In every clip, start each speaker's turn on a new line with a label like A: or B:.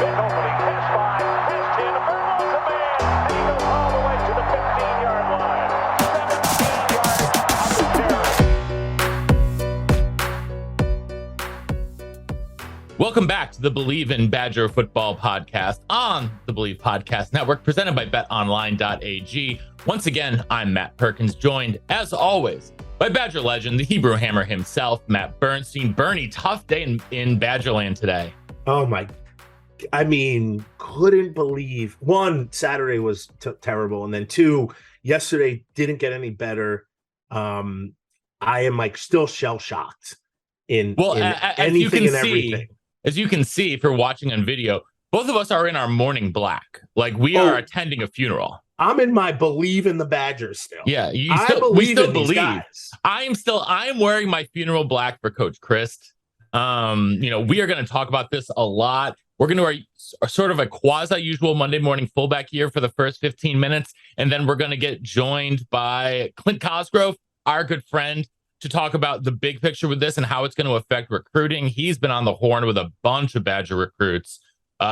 A: Big opening, pass 5, pass 10, Perko's a man, and he goes all the way to the 15-yard line. 17 yards out of Terry.
B: Welcome back to the Believe in Badger Football podcast on the Believe Podcast Network, presented by betonline.ag. Once again, I'm Matt Perkins, joined, as always, by Badger legend, the Hebrew Hammer himself, Matt Bernstein. Bernie, tough day in Badgerland today.
C: Oh, my. I mean, couldn't believe. One, Saturday was terrible. And then two, yesterday didn't get any better. I am still shell-shocked in anything and everything.
B: As you can see, if you're watching on video, both of us are in our morning black. We are attending a funeral.
C: I'm in my believe in the Badgers still.
B: Yeah,
C: we still believe.
B: I'm wearing my funeral black for Coach Chryst. We are going to talk about this a lot. We're going to do a sort of a quasi-usual Monday morning fullback here for the first 15 minutes, and then we're going to get joined by Clint Cosgrove, our good friend, to talk about the big picture with this and how it's going to affect recruiting. He's been on the horn with a bunch of Badger recruits,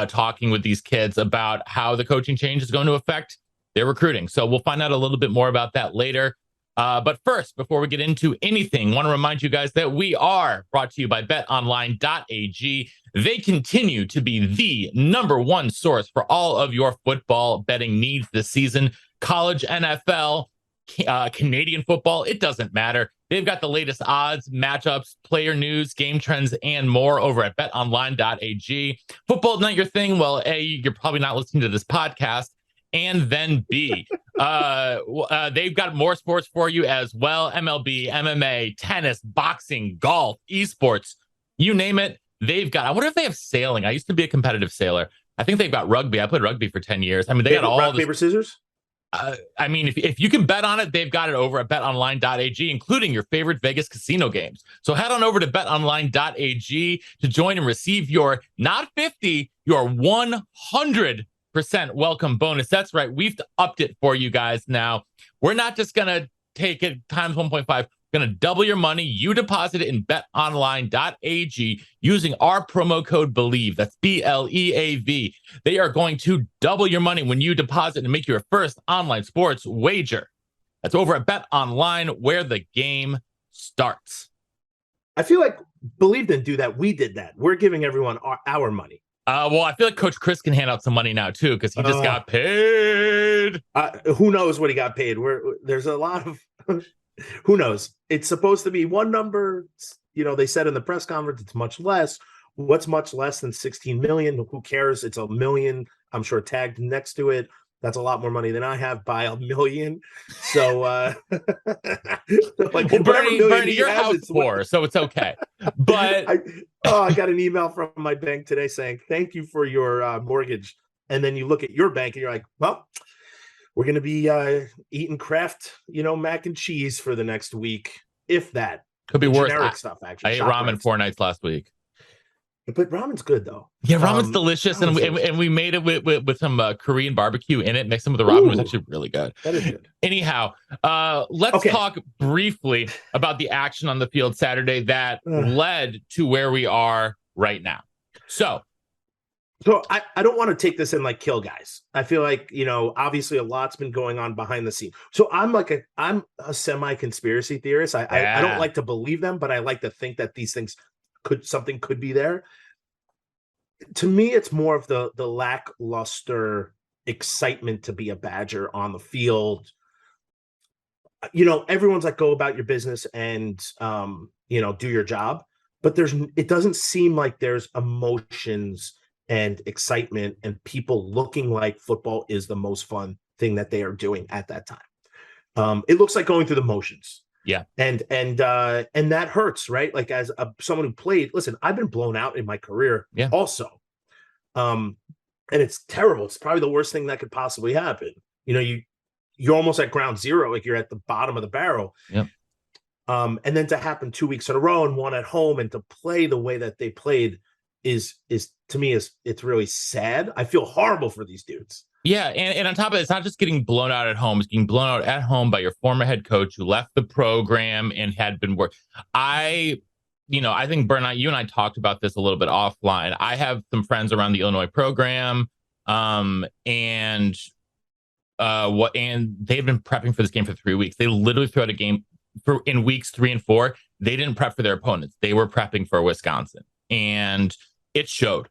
B: talking with these kids about how the coaching change is going to affect their recruiting. So we'll find out a little bit more about that later. But first, before we get into anything, I want to remind you guys that we are brought to you by betonline.ag. They continue to be the number one source for all of your football betting needs this season. College, NFL, Canadian football, it doesn't matter. They've got the latest odds, matchups, player news, game trends, and more over at betonline.ag. Football not your thing? Well, A, you're probably not listening to this podcast. And then B, they've got more sports for you as well. MLB, MMA, tennis, boxing, golf, esports, you name it. They've got, I wonder if they have sailing. I used to be a competitive sailor. I think they've got rugby. I played rugby for 10 years. I mean, they got all
C: rock, paper, scissors.
B: If you can bet on it, they've got it over at betonline.ag, including your favorite Vegas casino games. So head on over to betonline.ag to join and receive your not 50, your 100% welcome bonus. That's right. We've upped it for you guys now. We're not just going to take it times 1.5. We're going to double your money. You deposit it in betonline.ag using our promo code BELIEVE. That's BLEAV. They are going to double your money when you deposit and make your first online sports wager. That's over at BetOnline, where the game starts.
C: I feel like Believe didn't do that. We did that. We're giving everyone our money.
B: Well, I feel like Coach Chryst can hand out some money now, too, because he just got paid.
C: Who knows what he got paid? There's a lot of... Who knows? It's supposed to be one number. They said in the press conference it's much less. What's much less than 16 million? Who cares? It's $1 million. I'm sure tagged next to it. That's a lot more money than I have by $1 million. So,
B: Bernie, you're house poor, so it's okay. But
C: I got an email from my bank today saying thank you for your mortgage, and then you look at your bank and you're like, well, we're going to be eating Kraft, mac and cheese for the next week, if that.
B: Could be worse.
C: Generic stuff, actually.
B: I ate ramen 4 nights last week.
C: But ramen's good, though.
B: Yeah, ramen's delicious, and we made it with some Korean barbecue in it. Mixed in with the ramen. It was actually really good.
C: That is good.
B: Anyhow, let's talk briefly about the action on the field Saturday that led to where we are right now. So
C: I don't want to take this and kill guys. I feel like, obviously a lot's been going on behind the scenes. So I'm a semi-conspiracy theorist. I don't like to believe them, but I like to think that these things something could be there. To me, it's more of the lackluster excitement to be a Badger on the field. Everyone's like, go about your business and, do your job. But it doesn't seem like there's emotions and excitement and people looking like football is the most fun thing that they are doing at that time. It looks like going through the motions.
B: Yeah.
C: And that hurts, right? Like as someone who played, listen, I've been blown out in my career also. And it's terrible. It's probably the worst thing that could possibly happen. You're almost at ground zero, like you're at the bottom of the barrel.
B: Yeah.
C: And then to happen 2 weeks in a row and one at home and to play the way that they played is to me it's really sad. I feel horrible for these dudes.
B: Yeah, and on top of it, it's not just getting blown out at home. It's getting blown out at home by your former head coach who left the program and had been worked. I I think Burnout, you and I talked about this a little bit offline. I have some friends around the Illinois program, and they've been prepping for this game for 3 weeks. They literally threw out a game in weeks 3 and 4. They didn't prep for their opponents. They were prepping for Wisconsin, and it showed.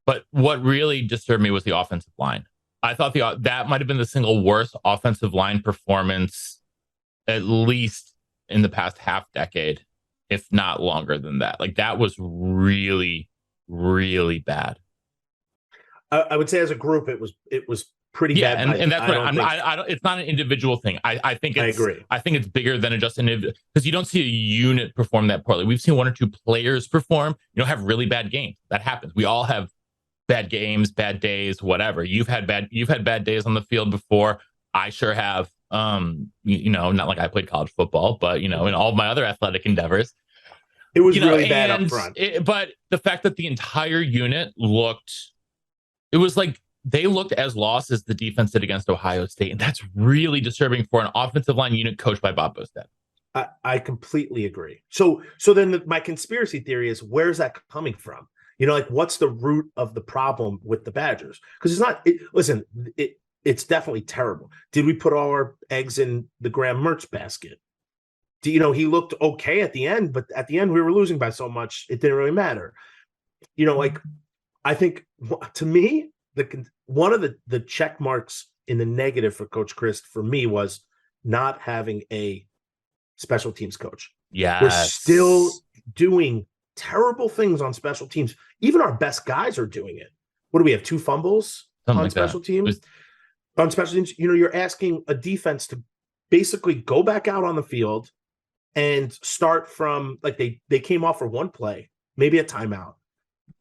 B: But what really disturbed me was the offensive line. I thought that might have been the single worst offensive line performance, at least in the past half decade, if not longer than that. Like, that was really, really bad.
C: I would say as a group, it was pretty bad.
B: And that's right. It's not an individual thing. I agree. I think it's bigger than just an individual, because you don't see a unit perform that poorly. We've seen 1 or 2 players perform, have really bad games. That happens. We all have bad games, bad days, whatever. You've had bad days on the field before. I sure have. Not like I played college football, but in all of my other athletic endeavors,
C: it was really bad up front.
B: But the fact that the entire unit it was like they looked as lost as the defense did against Ohio State, and that's really disturbing for an offensive line unit coached by Bob Bostad.
C: I completely agree. So then my conspiracy theory is, where's that coming from? What's the root of the problem with the Badgers? Because it's not. It's definitely terrible. Did we put all our eggs in the Graham Mertz basket? He looked okay at the end, but at the end we were losing by so much it didn't really matter. I think, to me, one of the check marks in the negative for Coach Chryst for me was not having a special teams coach.
B: Yeah,
C: we're still doing terrible things on special teams. Even our best guys are doing it. What do we have? 2 fumbles on special teams? On special teams, you're asking a defense to basically go back out on the field and start from, like, they came off for 1 play, maybe a timeout.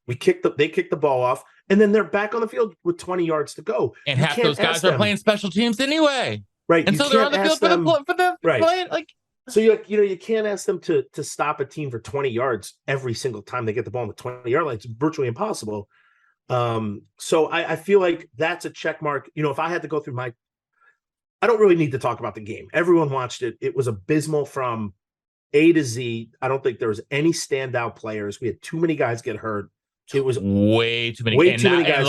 C: They kicked the ball off, and then they're back on the field with 20 yards to go.
B: And half those guys are playing special teams anyway.
C: Right.
B: And so they're on the field for the
C: right.
B: play. Like,
C: so you can't ask them to stop a team for 20 yards every single time they get the ball on the 20-yard line. It's virtually impossible. So I feel like that's a check mark. If I had to go through I don't really need to talk about the game. Everyone watched it. It was abysmal from A to Z. I don't think there was any standout players. We had too many guys get hurt. It was
B: way too many guys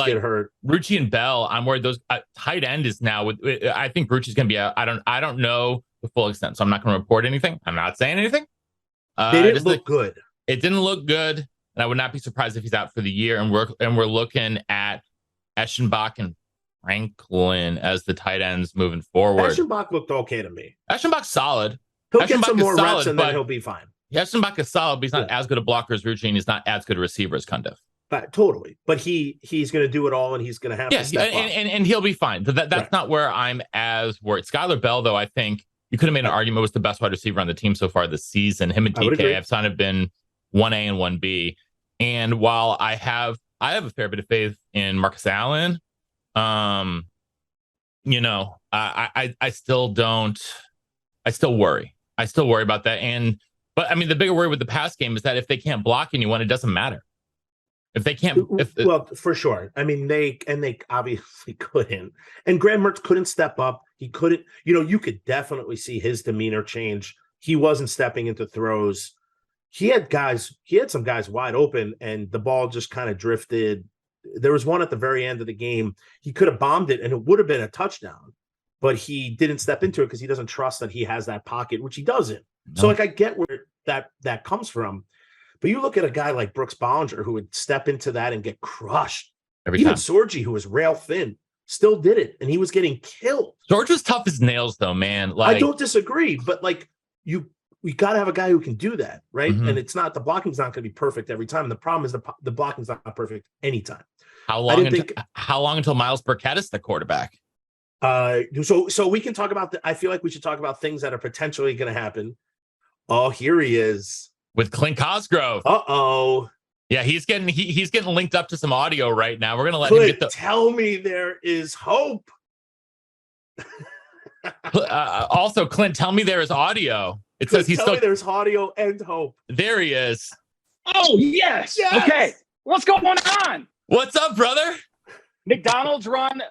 B: get hurt. Rucci and Bell, I'm worried those tight end is now I think Rucci's going to be out. I don't know the full extent, so I'm not going to report anything. I'm not saying anything.
C: They didn't look good.
B: It didn't look good, and I would not be surprised if he's out for the year. And we're looking at Eschenbach and Franklin as the tight ends moving forward.
C: Eschenbach looked okay to me.
B: Eschenbach's solid.
C: He'll get some more reps, and then he'll be fine.
B: Eschenbach is solid, but he's not as good a blocker as Rucci, and he's not as good a receiver as Cundiff.
C: Totally. But he's going to do it all, and he's going to have to step up.
B: And he'll be fine. That's right. Not where I'm as worried. Skylar Bell, though, I think you could have made an argument was the best wide receiver on the team so far this season. Him and DK have kind of been 1A and 1B. And while I have a fair bit of faith in Marcus Allen, I still don't. I still worry. I still worry about that. But I mean, the bigger worry with the pass game is that if they can't block anyone, it doesn't matter. If they can't,
C: well, for sure. I mean, they obviously couldn't. And Graham Mertz couldn't step up. He couldn't. You could definitely see his demeanor change. He wasn't stepping into throws. He had some guys wide open, and the ball just kind of drifted. There was one at the very end of the game. He could have bombed it, and it would have been a touchdown. But he didn't step into it because he doesn't trust that he has that pocket, which he doesn't. No. So, I get where that comes from. But you look at a guy like Brooks Bollinger, who would step into that and get crushed. Even Sorgi, who was rail thin, still did it, and he was getting killed.
B: George was tough as nails, though, man.
C: I don't disagree, but we got to have a guy who can do that, right? Mm-hmm. And the blocking's not going to be perfect every time. And the problem is the blocking's not perfect anytime.
B: How long until Miles Burkett is the quarterback?
C: So we can talk about I feel like we should talk about things that are potentially going to happen. Oh, here he is.
B: With Clint Cosgrove.
C: Uh-oh.
B: Yeah, he's getting linked up to some audio right now. We're gonna let
C: Clint,
B: him get
C: tell me there is hope.
B: Also, Clint, tell me there is audio. It
C: Clint, says there's audio and hope.
B: There he is.
D: Oh, yes. Okay. What's going on?
B: What's up, brother?
D: McDonald's run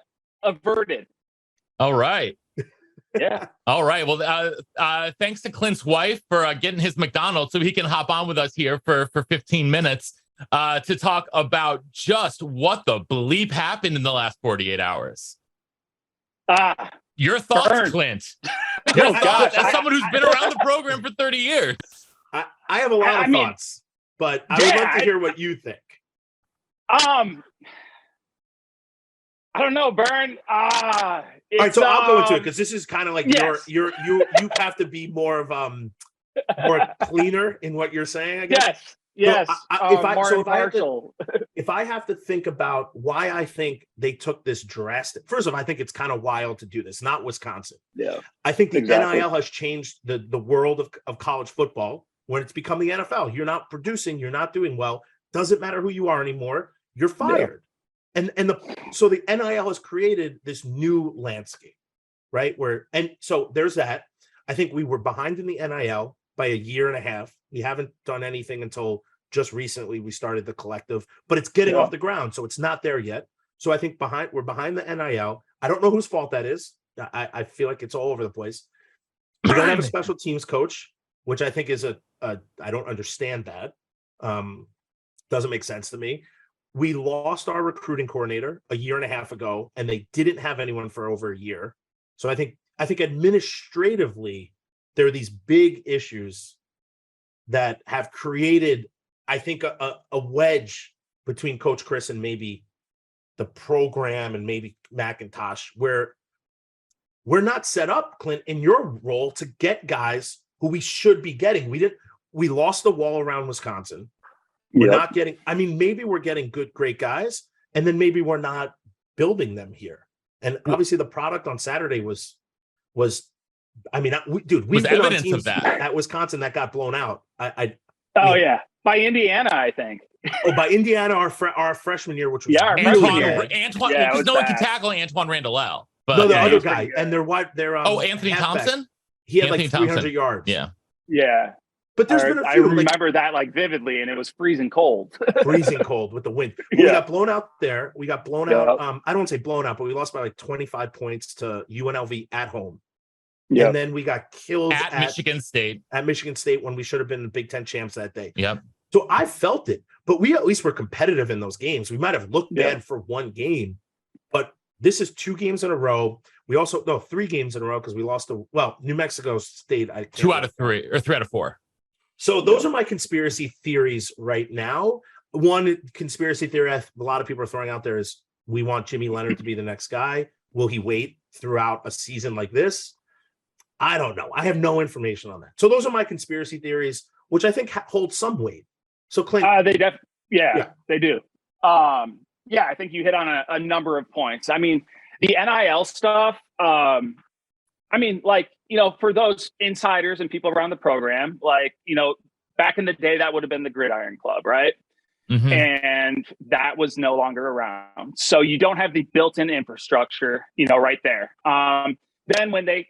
D: averted.
B: All right.
D: Yeah.
B: All right. Well, thanks to Clint's wife for getting his McDonald's so he can hop on with us here for 15 minutes to talk about just what the bleep happened in the last 48 hours. Your thoughts,
D: Burn.
B: Clint? Your thoughts
D: gosh,
B: as someone who's been around the program for 30 years.
C: I have a lot of thoughts, but I would love to hear what you think.
D: I don't know, Burn.
C: All right, so I'll go into it because this is kind of like you have to be more of more cleaner in what you're saying, I guess.
D: Yes.
C: So if I have to think about why I think they took this drastic, first of all, I think it's kind of wild to do this, not Wisconsin.
D: Yeah.
C: I think the NIL has changed the world of college football when it's become the NFL. You're not producing, you're not doing well. Doesn't matter who you are anymore, you're fired. Yeah. So the NIL has created this new landscape, right? So there's that. I think we were behind in the NIL by a year and a half. We haven't done anything until just recently. We started the collective, but it's getting off the ground, so it's not there yet. So I think we're behind the NIL. I don't know whose fault that is. I feel like it's all over the place. We don't have a special teams coach, which I think is I don't understand that. Doesn't make sense to me. We lost our recruiting coordinator a year and a half ago, and they didn't have anyone for over a year. So I think administratively, there are these big issues that have created, I think, a wedge between Coach Chryst and maybe the program and maybe McIntosh, where we're not set up, Clint, in your role to get guys who we should be getting. We lost the wall around Wisconsin. We're not getting, maybe we're getting great guys, and then maybe we're not building them here. And obviously the product on Saturday was we've been on teams at Wisconsin that got blown out.
D: By Indiana, I think.
C: By Indiana, our freshman year, which was
B: Antoine, because no one can tackle Antoine Randall. But
C: the other guy, and they're
B: Anthony Thompson.
C: He had like 300 yards.
D: Yeah.
C: But there's been a few.
D: I remember that vividly, and it was freezing cold.
C: Freezing cold with the wind. We got blown out there. We got blown out. I don't want to say blown out, but we lost by like 25 points to UNLV at home. Yep. And then we got killed
B: at Michigan State.
C: At Michigan State when we should have been the Big Ten champs that day.
B: Yep.
C: So I felt it, but we at least were competitive in those games. We might have looked bad for one game, but this is 2 games in a row. We also 3 games in a row because we lost New Mexico State.
B: 2 out of 3 or 3 out of 4.
C: So those are my conspiracy theories right now. One conspiracy theory a lot of people are throwing out there is we want Jimmy Leonhard to be the next guy. Will he wait throughout a season like this? I don't know. I have no information on that. So those are my conspiracy theories, which I think hold some weight. So Clint,
D: they do. I think you hit on a number of points. The NIL stuff. For those insiders and people around the program, back in the day, that would have been the Gridiron Club, right? Mm-hmm. And that was no longer around. So you don't have the built-in infrastructure, right there. Then when they,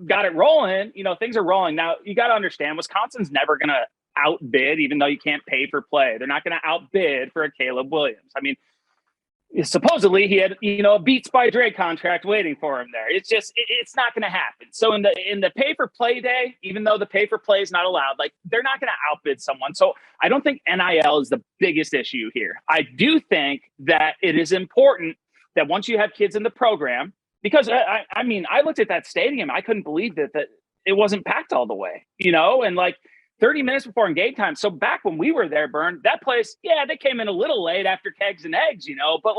D: got it rolling, things are rolling. Now, you got to understand, Wisconsin's never going to outbid, even though you can't pay for play. They're not going to outbid for a Caleb Williams. Supposedly he had, a Beats by Dre contract waiting for him there. It's just, it's not going to happen. So in the pay for play day, even though the pay for play is not allowed, they're not going to outbid someone. So I don't think NIL is the biggest issue here. I do think that it is important that once you have kids in the program, because I looked at that stadium, I couldn't believe that it wasn't packed all the way, and 30 minutes before game time. So back when we were there, Bern, that place, they came in a little late after kegs and eggs, but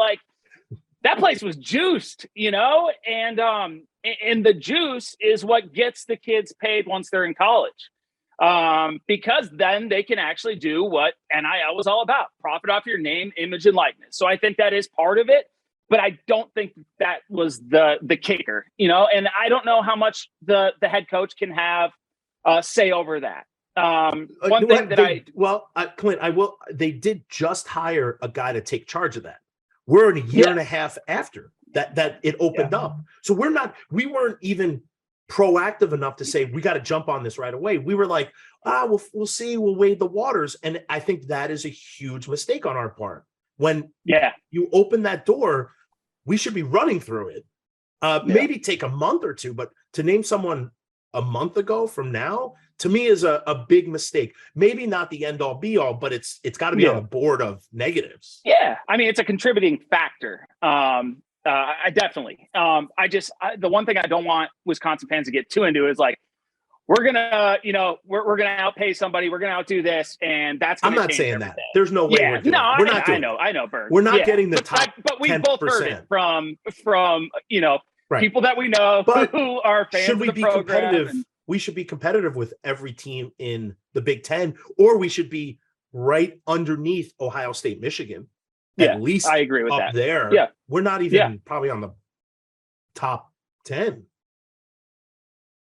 D: that place was juiced, and the juice is what gets the kids paid once they're in college. Because then they can actually do what NIL was all about, profit off your name, image, and likeness. So I think that is part of it, but I don't think that was the kicker, and I don't know how much the head coach can have say over that.
C: Clint, they did just hire a guy to take charge of that. We're in a year and a half after that it opened up. So we weren't even proactive enough to say, we got to jump on this right away. We were like, we'll see, we'll wade the waters. And I think that is a huge mistake on our part. When you open that door, we should be running through it. Maybe take a month or two, but To name someone a month ago from now, to me, is a big mistake. Maybe not the end all be all, but it's got to be on the board of negatives.
D: Yeah, I mean, it's a contributing factor. I definitely. The one thing I don't want Wisconsin fans to get too into is like, we're gonna, we're gonna outpay somebody, we're gonna outdo this, and that's.
C: I'm not saying
D: everything.
C: that. There's no way we're doing.
D: No,
C: we're not doing.
D: I know, Berg.
C: We're not getting the top.
D: But we
C: 10%.
D: both heard it from
C: right.
D: people that we know
C: but
D: who are fans
C: should
D: of
C: we
D: the
C: be
D: program.
C: Competitive? We should be competitive with every team in the Big Ten, or we should be right underneath Ohio State, Michigan. At least
D: I agree with
C: up
D: that.
C: there.
D: Yeah,
C: we're not even probably on the top 10.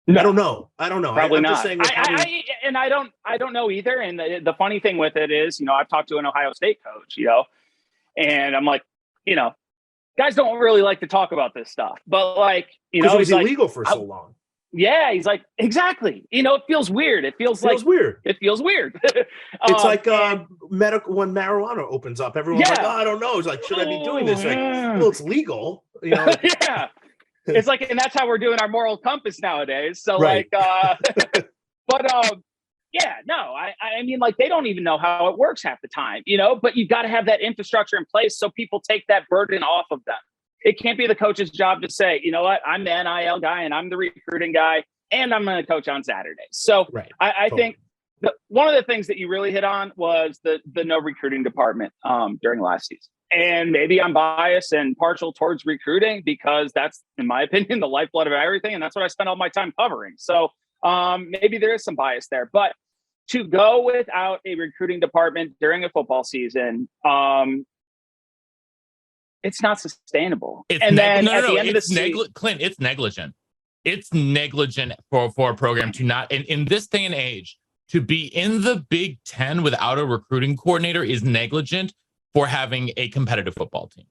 D: No,
C: I don't know.
D: Probably
C: I'm
D: not.
C: Just saying
D: I don't know either. And the funny thing with it is, I've talked to an Ohio State coach, and I'm like, guys don't really like to talk about this stuff, but like,
C: it was illegal for so long.
D: Yeah, he's like, exactly. It feels weird. It feels weird. It feels weird.
C: It's like medical when marijuana opens up. Everyone's like, oh, I don't know. It's like, should I be doing this? Like, well, it's legal.
D: Yeah. It's like, and that's how we're doing our moral compass nowadays. So I mean, like, they don't even know how it works half the time, but you got to have that infrastructure in place so people take that burden off of them. It can't be the coach's job to say, you know what, I'm the NIL guy and I'm the recruiting guy and I'm going to coach on Saturdays. So I think one of the things that you really hit on was the no recruiting department during last season. And maybe I'm biased and partial towards recruiting because that's, in my opinion, the lifeblood of everything. And that's what I spend all my time covering. So maybe there is some bias there. But to go without a recruiting department during a football season, it's not sustainable.
B: It's
D: and then
B: no,
D: at the end of the
B: season, Clint, it's negligent. It's negligent for a program to not, in this day and age, to be in the Big Ten without a recruiting coordinator is negligent for having a competitive football team.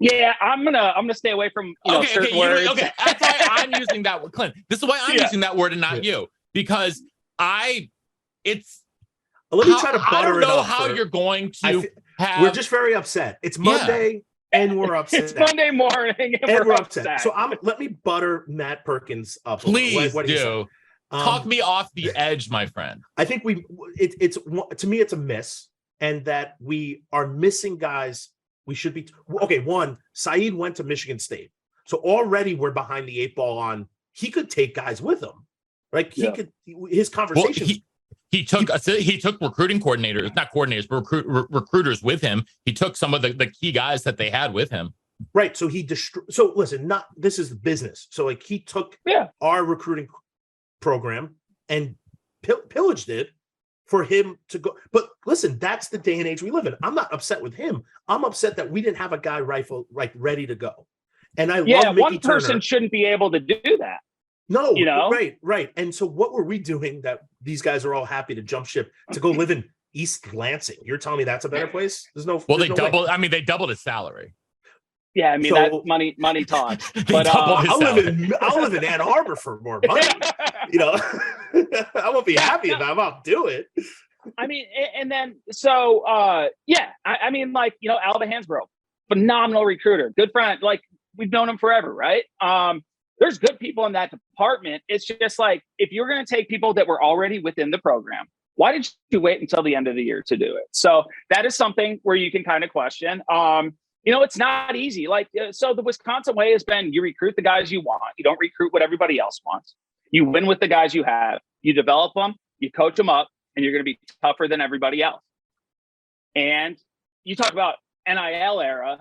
D: Yeah, I'm gonna stay away from certain words.
B: That's why I'm using that word, Clint. This is why I'm using that word and not you, because let me
C: try to butter
B: I don't
C: it
B: know
C: up
B: how you're going to have.
C: We're just very upset. It's Monday and we're upset.
D: It's Monday morning and we're upset.
C: So let me butter Matt Perkins up.
B: Please do. Talk me off the edge, my friend.
C: I think it's to me, it's a miss, and that we are missing guys. We should be one. Saeed went to Michigan State, so already we're behind the 8 ball on. He could take guys with him, right? He could. His conversation.
B: Well, he took recruiting coordinators, not coordinators, but recruiters with him. He took some of the key guys that they had with him.
C: Right. So so listen, this is the business. So like he took our recruiting program and pillaged it for him to go. But listen, that's the day and age we live in. I'm not upset with him. I'm upset that we didn't have a guy ready to go. And I love Mickey
D: one person
C: Turner.
D: Shouldn't be able to do that.
C: No, right. And so what were we doing that these guys are all happy to jump ship to go live in East Lansing? You're telling me that's a better place? They
B: doubled his salary.
D: Yeah, I mean, that money talks. But
C: I'll live in Ann Arbor for more money. I won't be happy about it. I'll do it.
D: I mean, and then so I mean, like, Alba Hansbrough, phenomenal recruiter, good friend. Like, we've known him forever, right? There's good people in that department. It's just like, if you're going to take people that were already within the program, why did you wait until the end of the year to do it? So that is something where you can kind of question. It's not easy. Like, so the Wisconsin way has been, you recruit the guys you want. You don't recruit what everybody else wants. You win with the guys you have. You develop them, you coach them up, and you're going to be tougher than everybody else. And you talk about NIL era,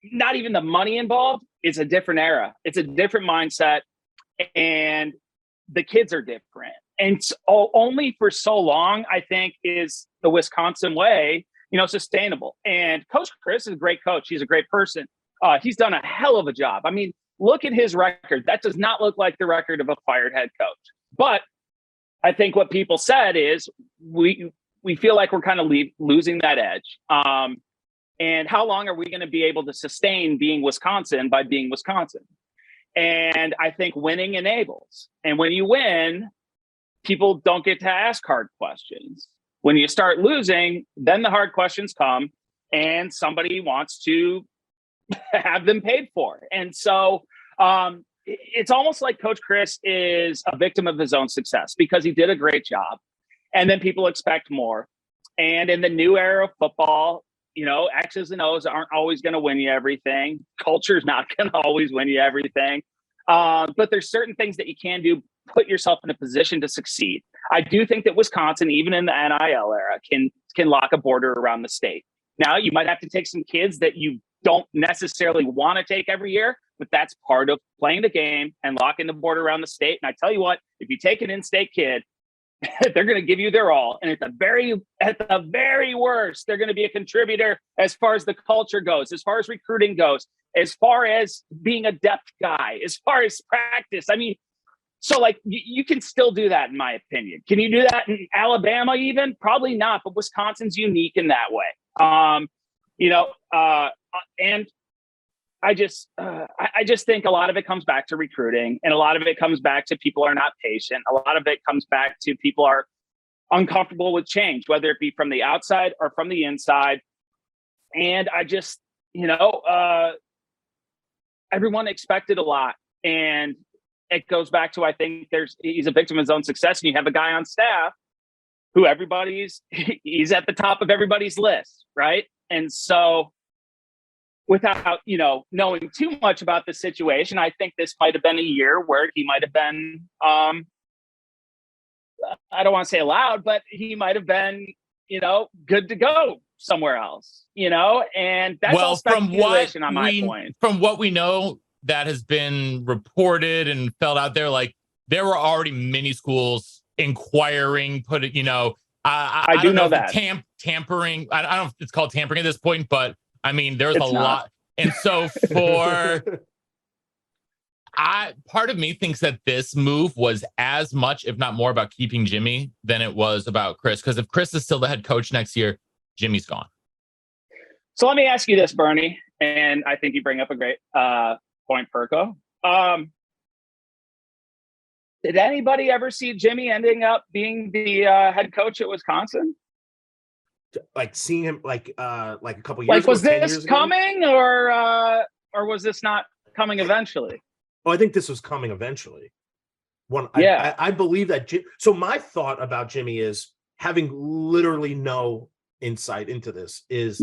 D: not even the money involved. It's a different era. It's a different mindset, and the kids are different. And only for so long, I think, is the Wisconsin way, sustainable. And Coach Chryst is a great coach. He's a great person. He's done a hell of a job. I mean, look at his record. That does not look like the record of a fired head coach. But I think what people said is we feel like we're kind of losing that edge. And how long are we going to be able to sustain being Wisconsin by being Wisconsin? And I think winning enables. And when you win, people don't get to ask hard questions. When you start losing, then the hard questions come and somebody wants to have them paid for. And so it's almost like Coach Chryst is a victim of his own success because he did a great job. And then people expect more. And in the new era of football, X's and O's aren't always going to win you everything. Culture's not going to always win you everything. But there's certain things that you can do, put yourself in a position to succeed. I do think that Wisconsin, even in the NIL era, can lock a border around the state. Now, you might have to take some kids that you don't necessarily want to take every year, but that's part of playing the game and locking the border around the state. And I tell you what, if you take an in-state kid, they're going to give you their all. And at the very worst, they're going to be a contributor as far as the culture goes, as far as recruiting goes, as far as being a depth guy, as far as practice. I mean, so like you can still do that, in my opinion. Can you do that in Alabama even? Probably not, but Wisconsin's unique in that way. And I just think a lot of it comes back to recruiting, and a lot of it comes back to people are not patient. A lot of it comes back to people are uncomfortable with change, whether it be from the outside or from the inside. And I just, everyone expected a lot. And it goes back to, I think he's a victim of his own success. And you have a guy on staff who he's at the top of everybody's list. Right. And so without, knowing too much about the situation, I think this might have been a year where he might have been, I don't want to say allowed, but he might have been, good to go somewhere else, and that's all speculation on my point.
B: From what we know that has been reported and felt out there, like there were already many schools inquiring, I
D: do know that
B: tampering. I don't know if it's called tampering at this point, but I mean, there's a lot. And so part of me thinks that this move was as much, if not more, about keeping Jimmy than it was about Chryst. Because if Chryst is still the head coach next year, Jimmy's gone.
D: So let me ask you this, Bernie, and I think you bring up a great point, Perko. Did anybody ever see Jimmy ending up being the head coach at Wisconsin?
C: Like seeing him like a couple years
D: like
C: ago,
D: was this coming or was this not coming eventually?
C: Oh, I think this was coming eventually. I believe that. So my thought about Jimmy is, having literally no insight into this, is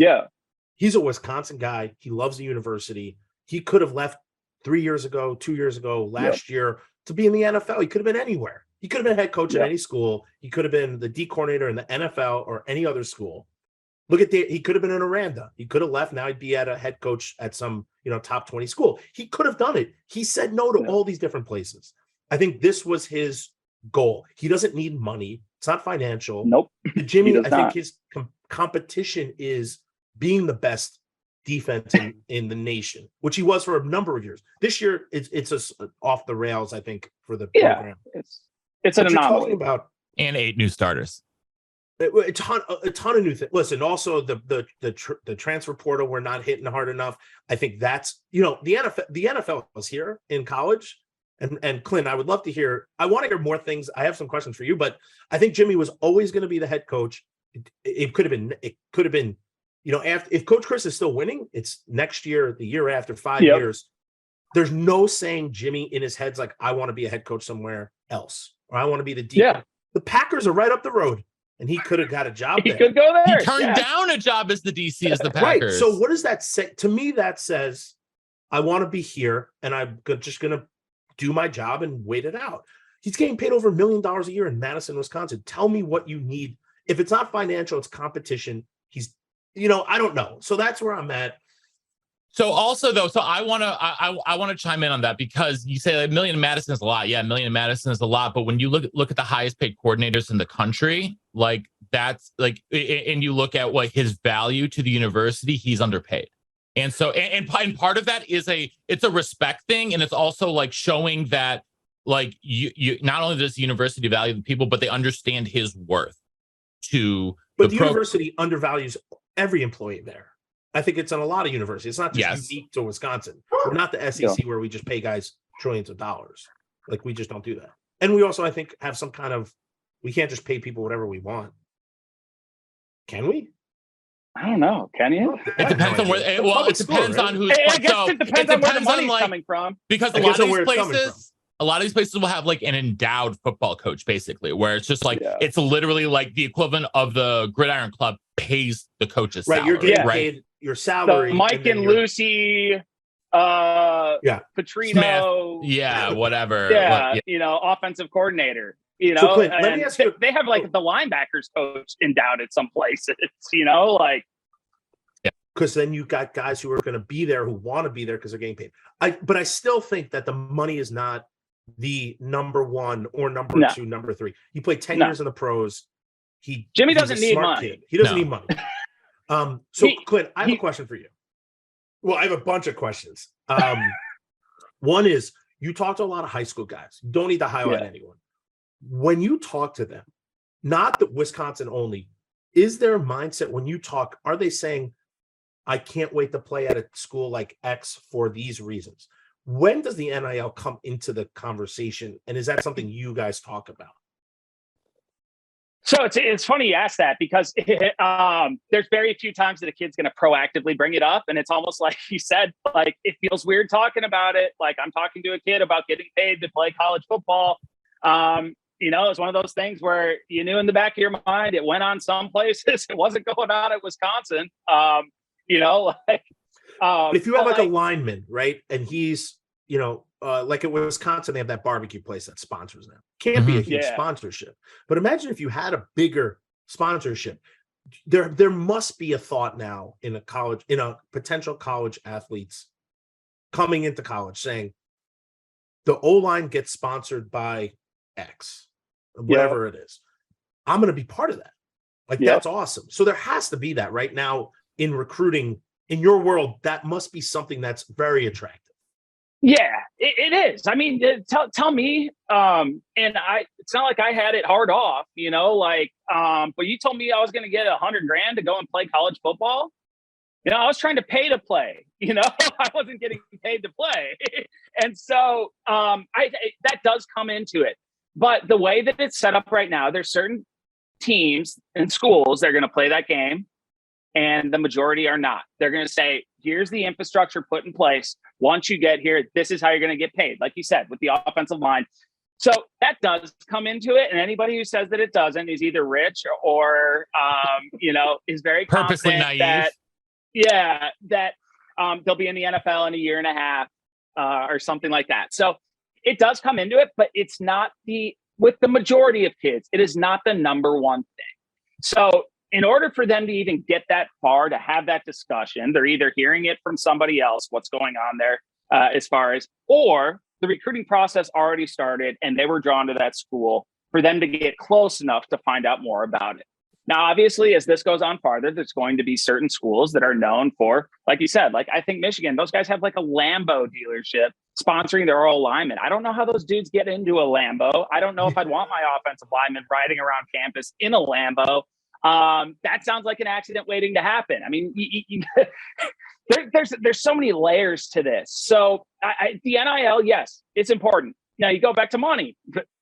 C: he's a Wisconsin guy. He loves the university. He could have left 3 years ago, 2 years ago, last year to be in the NFL. He could have been anywhere. He could have been head coach at any school. He could have been the D coordinator in the NFL or any other school. He could have been in Aranda. He could have left. Now he'd be at a head coach at some, top 20 school. He could have done it. He said no to all these different places. I think this was his goal. He doesn't need money. It's not financial.
D: Nope.
C: Jimmy, I think his competition is being the best defense in the nation, which he was for a number of years. This year, it's just off the rails, I think, for the program.
D: It's an anomaly.
B: And 8 new starters.
C: A ton of new things. Listen, also the transfer portal, we're not hitting hard enough. I think that's, the NFL was here in college. And Clint, I would love to hear. I want to hear more things. I have some questions for you, but I think Jimmy was always going to be the head coach. It could have been, if Coach Chryst is still winning, it's next year, the year after, 5 years. There's no saying Jimmy in his head's like, I want to be a head coach somewhere else, or I want to be the D. The Packers are right up the road, and he could have got a job there.
D: He could go there.
B: He turned down a job as the DC as the Packers.
C: Right. So what does that say? To me, that says, I want to be here, and I'm just going to do my job and wait it out. He's getting paid over $1 million a year in Madison, Wisconsin. Tell me what you need. If it's not financial, it's competition. He's, I don't know. So that's where I'm at.
B: So also though, I want to chime in on that, because you say like $1 million in Madison is a lot. Yeah, $1 million in Madison is a lot. But when you look at the highest paid coordinators in the country, like that's like, and you look at what his value to the university, he's underpaid. And so, and part of that is it's a respect thing. And it's also like showing that like you not only does the university value the people, but they understand his worth to
C: But the university undervalues every employee there. I think it's on a lot of universities. It's not just unique to Wisconsin. We're not the SEC where we just pay guys trillions of dollars. Like, we just don't do that. And we also, I think, have some kind of, we can't just pay people whatever we want. Can we?
D: I don't know. Can you?
B: It depends on where. It depends on who's.
D: I guess it depends on where the money's coming from.
B: Because a lot of these places will have like an endowed football coach, basically, where it's just like it's literally like the equivalent of the Gridiron Club pays the coach's salary.
C: You're getting paid your salary.
D: So Mike and Lucy, Petrino,
B: Smith, whatever.
D: Offensive coordinator.
C: So Clint, let me ask you.
D: They have like the linebackers coach endowed at some places.
C: Because then you got guys who are going to be there who want to be there because they're getting paid. But I still think that the money is not the number one or number two, number three. He played 10 years in the pros.
D: Jimmy doesn't need money.
C: Kid. He doesn't need money. Clint, I have a question for you. Well, I have a bunch of questions. One is, you talk to a lot of high school guys. You don't need to highlight anyone. When you talk to them, not the Wisconsin only, is their mindset when you talk, are they saying, I can't wait to play at a school like X for these reasons? When does the NIL come into the conversation? And is that something you guys talk about?
D: So it's funny you ask that, because there's very few times that a kid's going to proactively bring it up. And it's almost like you said, like, it feels weird talking about it. Like, I'm talking to a kid about getting paid to play college football. It's one of those things where you knew in the back of your mind, it went on some places. It wasn't going on at Wisconsin.
C: If you have like a lineman, right? And he's, like at Wisconsin, they have that barbecue place that sponsors them. Can't be a huge sponsorship. But imagine if you had a bigger sponsorship. There must be a thought now in a potential college athletes coming into college saying, the O-line gets sponsored by X, whatever it is. I'm going to be part of that. Like, that's awesome. So there has to be that right now in recruiting in your world. That must be something that's very attractive.
D: Yeah, it is. I mean, tell me, it's not like I had it hard off, but you told me I was going to get $100,000 to go and play college football. I was trying to pay to play, I wasn't getting paid to play. And so that does come into it. But the way that it's set up right now, there's certain teams and schools that are going to play that game, and the majority are not. They're going to say, here's the infrastructure put in place. Once you get here, this is how you're going to get paid, like you said, with the offensive line. So that does come into it. And anybody who says that it doesn't is either rich or, is very
B: purposely naive.
D: That they'll be in the NFL in a year and a half or something like that. So it does come into it, but it's not with the majority of kids, it is not the number one thing. So in order for them to even get that far, to have that discussion, they're either hearing it from somebody else, what's going on there or the recruiting process already started and they were drawn to that school for them to get close enough to find out more about it. Now, obviously, as this goes on farther, there's going to be certain schools that are known for, like you said, like I think Michigan, those guys have like a Lambo dealership sponsoring their old linemen. I don't know how those dudes get into a Lambo. I don't know if I'd want my offensive lineman riding around campus in a Lambo. That sounds like an accident waiting to happen. I mean, there's so many layers to this. So the NIL, yes, it's important. Now you go back to money.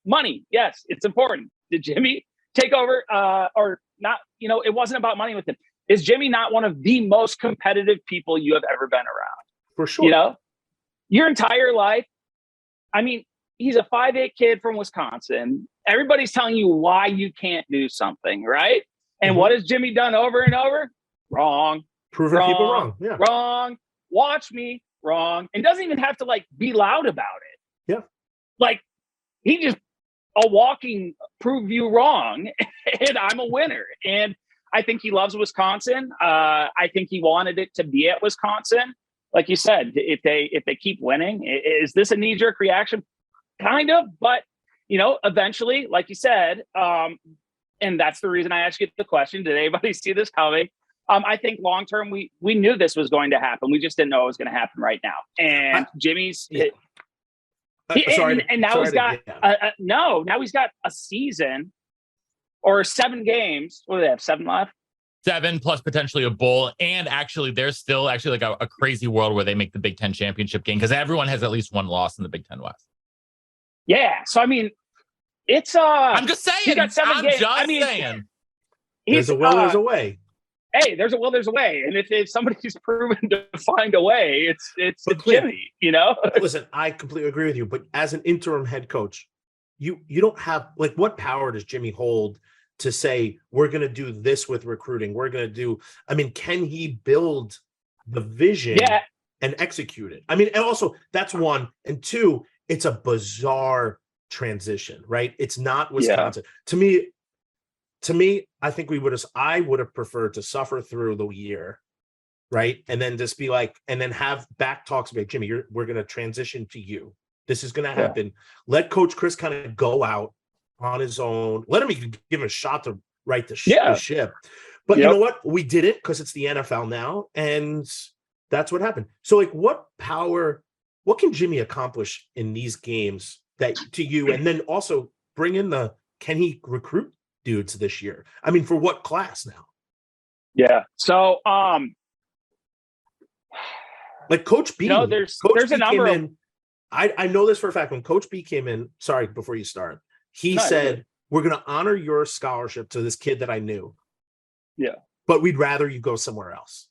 D: Money, yes, it's important. Did Jimmy take over or not? It wasn't about money with him. Is Jimmy not one of the most competitive people you have ever been around?
C: For sure.
D: Your entire life. I mean, he's a 5'8" kid from Wisconsin. Everybody's telling you why you can't do something, right? And what has Jimmy done over and over? Wrong.
C: Proving people wrong. Yeah.
D: Wrong. Watch me. Wrong. And doesn't even have to be loud about it.
C: Yeah.
D: Like, he just a walking prove you wrong and I'm a winner. And I think he loves Wisconsin. I think he wanted it to be at Wisconsin. Like you said, if they keep winning, is this a knee-jerk reaction? Kind of, but eventually, like you said, and that's the reason I asked you the question, did anybody see this coming? I think long-term, we knew this was going to happen. We just didn't know it was going to happen right now. And Jimmy's, now he's got a season or 7 games. What do they have? 7 left?
B: 7 plus potentially a bowl. And actually, there's still like a crazy world where they make the Big Ten championship game because everyone has at least one loss in the Big Ten West.
D: Yeah. So, I mean, it's
B: I'm just saying.
D: He's got 7 games.
B: Saying.
C: There's a will, there's a way.
D: hey, there's a will, there's a way. And if somebody's proven to find a way, it's Jimmy, you know?
C: Listen, I completely agree with you, but as an interim head coach, you don't have, like, what power does Jimmy hold to say, we're going to do this with recruiting? We're going to do, I mean, can he build the vision and execute it? I mean, and also that's one. And two, it's a bizarre transition, right? It's not Wisconsin. To me, I think I would have preferred to suffer through the year, right? And then just be like, and then have back talks about, Jimmy, we're going to transition to you. This is going to happen. Let Coach Chryst kind of go out on his own. Let him even give him a shot to right the ship. But you know what? We did it because it's the NFL now, and that's what happened. So, like, what can Jimmy accomplish in these games that to you, and then also bring in can he recruit dudes this year? I mean, for what class now?
D: Yeah. So,
C: like Coach B,
D: there's a number
C: I know this for a fact. When Coach B came in, sorry, before you start, he said, we're going to honor your scholarship to this kid that I knew.
D: Yeah.
C: But we'd rather you go somewhere else.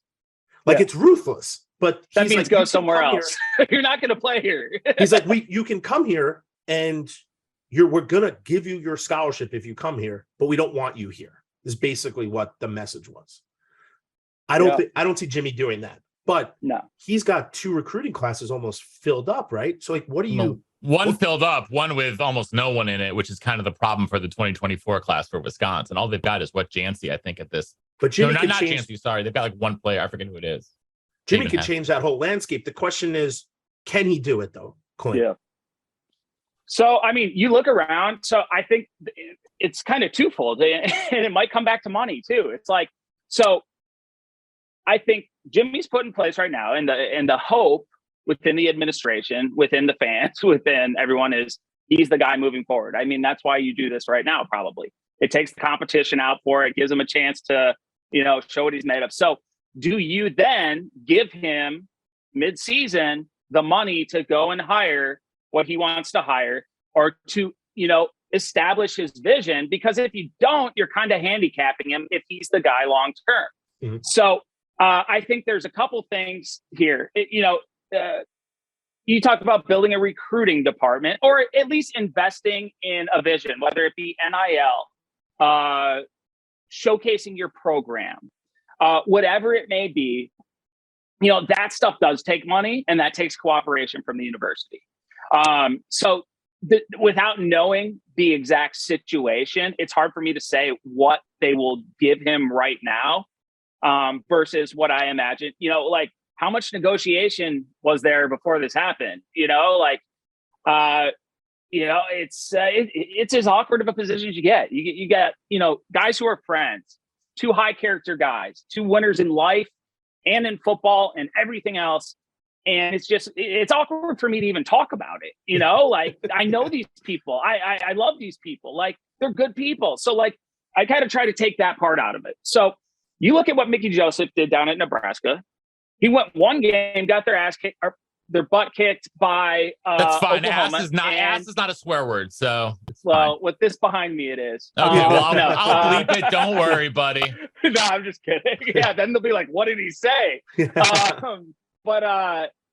C: Like, it's ruthless, but
D: that means
C: like,
D: go somewhere else. You're not going to play here.
C: He's like, you can come here and we're going to give you your scholarship if you come here, but we don't want you here, is basically what the message was. I don't see Jimmy doing that, but he's got 2 recruiting classes almost filled up, right? So, like, what do you?
B: One filled up, one with almost no one in it, which is kind of the problem for the 2024 class for Wisconsin. All they've got is Jancy, I think, at this.
C: But Jimmy
B: not Jancy, sorry. They've got like one player. I forget who it is.
C: Jimmy could change that whole landscape. The question is, can he do it, though, Clint?
D: Yeah. So, I mean, you look around. So I think it's kind of twofold, and it might come back to money, too. It's like, so I think Jimmy's put in place right now, and the hope within the administration, within the fans, within everyone is he's the guy moving forward. I mean, that's why you do this right now, probably. It takes the competition out for it, gives him a chance to, show what he's made of. So do you then give him mid-season the money to go and hire what he wants to hire, or to, establish his vision? Because if you don't, you're kind of handicapping him if he's the guy long-term. Mm-hmm. So I think there's a couple things here. You talk about building a recruiting department, or at least investing in a vision, whether it be NIL, showcasing your program, whatever it may be. That stuff does take money, and that takes cooperation from the university. Without knowing the exact situation, it's hard for me to say what they will give him right now versus what I imagine. Like, how much negotiation was there before this happened? It's as awkward of a position as you get. You get, guys who are friends, 2 high character guys, 2 winners in life and in football and everything else. And it's awkward for me to even talk about it. Like, I know these people. I love these people. Like, they're good people. So, like, I kind of try to take that part out of it. So you look at what Mickey Joseph did down at Nebraska. He went one game, got their ass kicked, or their butt kicked by
B: that's fine.
D: Oklahoma.
B: Ass is not a swear word, so it's
D: well,
B: fine.
D: with this behind me, it is.
B: Okay, I'll bleep it. Don't worry, buddy.
D: No, I'm just kidding. Yeah, then they'll be like, "What did he say?"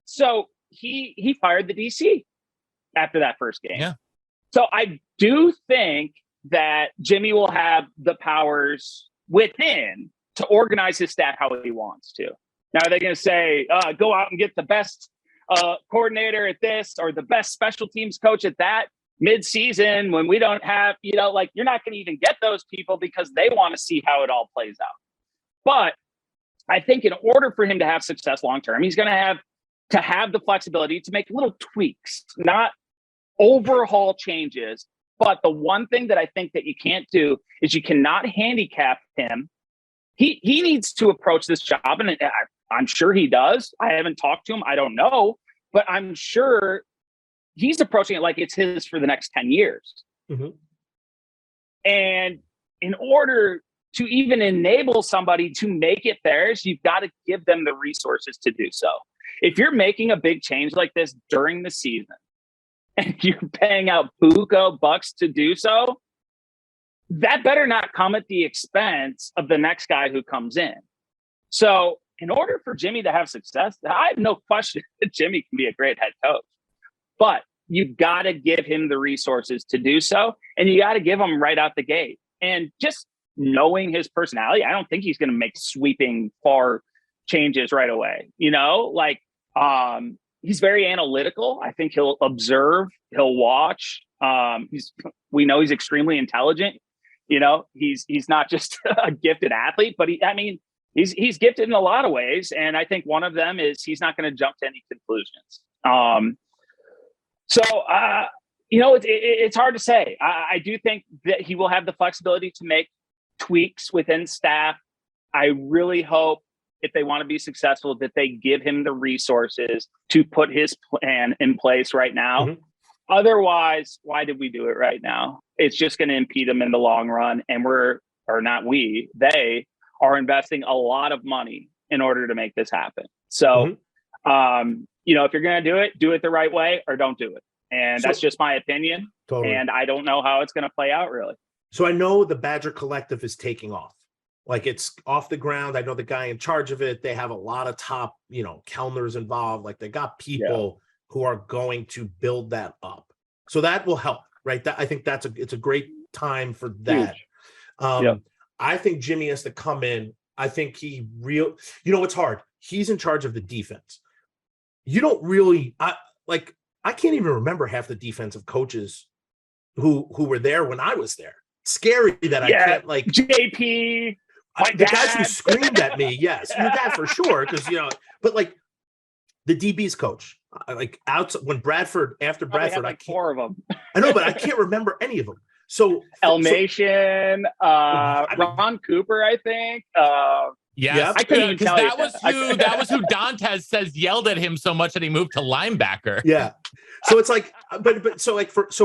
D: So he fired the DC after that first game. Yeah. So I do think that Jimmy will have the powers within to organize his staff how he wants to. Now, are they going to say, go out and get the best coordinator at this or the best special teams coach at that mid-season when we don't have, you're not going to even get those people because they want to see how it all plays out. But I think in order for him to have success long-term, he's going to have the flexibility to make little tweaks, not overhaul changes. But the one thing that I think that you can't do is you cannot handicap him. He needs to approach this job, and I'm sure he does. I haven't talked to him. I don't know. But I'm sure he's approaching it like it's his for the next 10 years. Mm-hmm. And in order to even enable somebody to make it theirs, you've got to give them the resources to do so. If you're making a big change like this during the season and you're paying out buco bucks to do so, that better not come at the expense of the next guy who comes in. So in order for Jimmy to have success, I have no question that Jimmy can be a great head coach, but you got to give him the resources to do so. And you got to give him right out the gate. And just knowing his personality, I don't think he's going to make sweeping far changes right away. He's very analytical. I think he'll observe, he'll watch. We know he's extremely intelligent. He's not just a gifted athlete, but he's gifted in a lot of ways. And I think one of them is he's not going to jump to any conclusions. It's hard to say. I do think that he will have the flexibility to make tweaks within staff. I really hope if they want to be successful that they give him the resources to put his plan in place right now. Mm-hmm. Otherwise, why did we do it right now? It's just going to impede them in the long run. And they are investing a lot of money in order to make this happen. So, if you're going to do it the right way or don't do it. And that's just my opinion. Totally. And I don't know how it's going to play out really.
C: So I know the Badger Collective is taking off. Like it's off the ground. I know the guy in charge of it. They have a lot of top, Kellners involved. Like they got people who are going to build that up. So that will help, right? I think it's a great time for that. I think Jimmy has to come in. I think it's hard. He's in charge of the defense. You don't really, I can't even remember half the defensive coaches who were there when I was there. Scary that I can't
D: JP,
C: the guys who screamed at me. Yes, your dad for sure. Because but the DB's coach, when Bradford after Bradford,
D: I 4 of them.
C: I know, but I can't remember any of them. So
D: Elmation, Ron Cooper, I think.
B: Yes,
D: I couldn't even tell
B: that was who Dantes says yelled at him so much that he moved to linebacker.
C: Yeah, so it's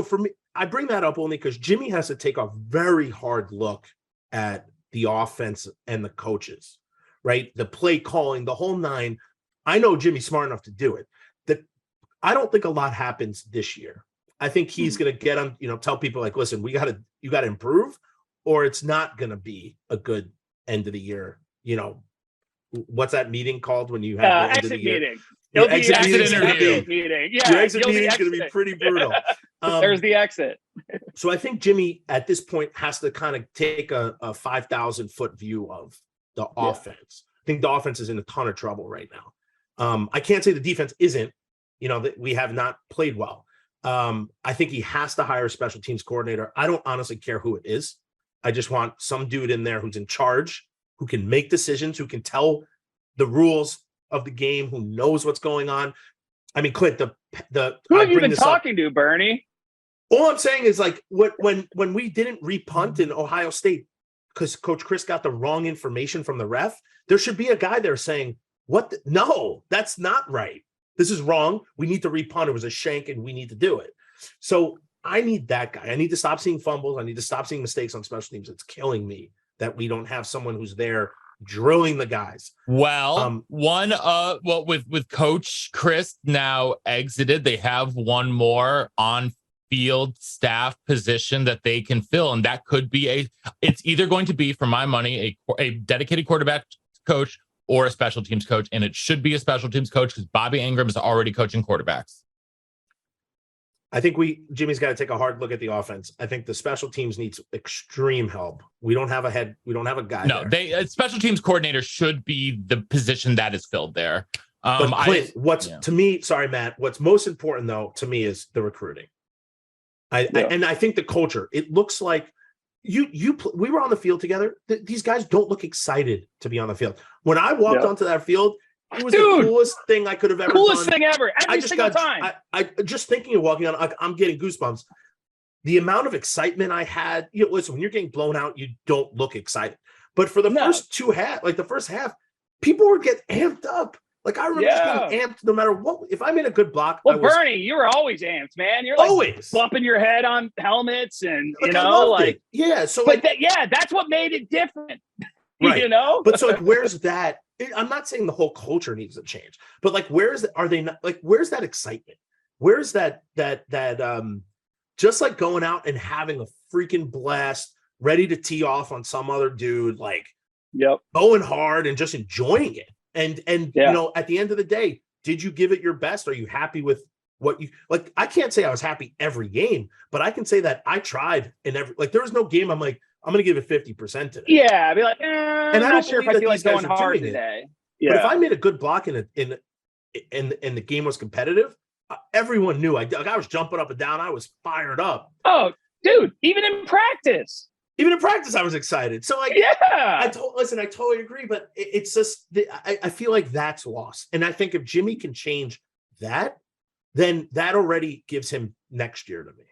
C: for me, I bring that up only because Jimmy has to take a very hard look at the offense and the coaches, right? The play calling, the whole nine. I know Jimmy's smart enough to do it. I don't think a lot happens this year. I think he's going to get on, tell people listen, you got to improve, or it's not going to be a good end of the year. What's that meeting called when you have the end of the year?
D: Meeting.
C: Your exit meeting.
D: Yeah,
C: your exit meeting is going to be pretty brutal.
D: There's the exit.
C: So I think Jimmy at this point has to kind of take a 5,000 foot view of the offense. I think the offense is in a ton of trouble right now. I can't say the defense isn't, that we have not played well. I think he has to hire a special teams coordinator. I don't honestly care who it is. I just want some dude in there who's in charge, who can make decisions, who can tell the rules of the game, who knows what's going on. I mean, Clint,
D: who have you been talking to, Bernie?
C: All I'm saying is when we didn't repunt in Ohio State because Coach Chryst got the wrong information from the ref, there should be a guy there saying, no, that's not right. This is wrong. We need to repunt. It was a shank and we need to do it. So I need that guy. I need to stop seeing fumbles. I need to stop seeing mistakes on special teams. It's killing me that we don't have someone who's there drilling the guys.
B: Well, with Coach Chryst now exited, they have one more on-field staff position that they can fill, and that could be it's either going to be, for my money, a dedicated quarterback coach or a special teams coach, and it should be a special teams coach because Bobby Ingram is already coaching quarterbacks.
C: I think Jimmy's got to take a hard look at the offense. I think the special teams needs extreme help. We don't have a guy.
B: No, a special teams coordinator should be the position that is filled there.
C: But Clint, to me, sorry, Matt, what's most important though, to me, is the recruiting. And I think the culture, it looks like we were on the field together. These guys don't look excited to be on the field. When I walked onto that field, it was the coolest thing I could have ever done.
D: Coolest thing ever. Every single time.
C: I just thinking of walking on, I'm getting goosebumps. The amount of excitement I had, listen, when you're getting blown out, you don't look excited. But for the first half, people were getting amped up. Like I remember just being amped no matter what. If I'm in a good block.
D: Well, Bernie, you were always amped, man. You're always bumping your head on helmets and
C: So
D: that's what made it different.
C: Right. But so where's that? I'm not saying the whole culture needs to change, but where's that excitement? Where's that just going out and having a freaking blast, ready to tee off on some other dude, going hard and just enjoying it. And you know, at the end of the day, did you give it your best? Are you happy with what you like? I can't say I was happy every game, but I can say that I tried in every, like, there was no game I'm like, I'm going to give it 50% today.
D: Yeah. I'd be like,
C: and
D: I'm
C: I
D: not sure if I feel like going hard today. Yeah.
C: But if I made a good block and the game was competitive, everyone knew I was jumping up and down. I was fired up.
D: Oh, dude, even in practice.
C: I was excited. So like, I totally agree. But it's just, I feel like that's lost. And I think if Jimmy can change that, then that already gives him next year to me.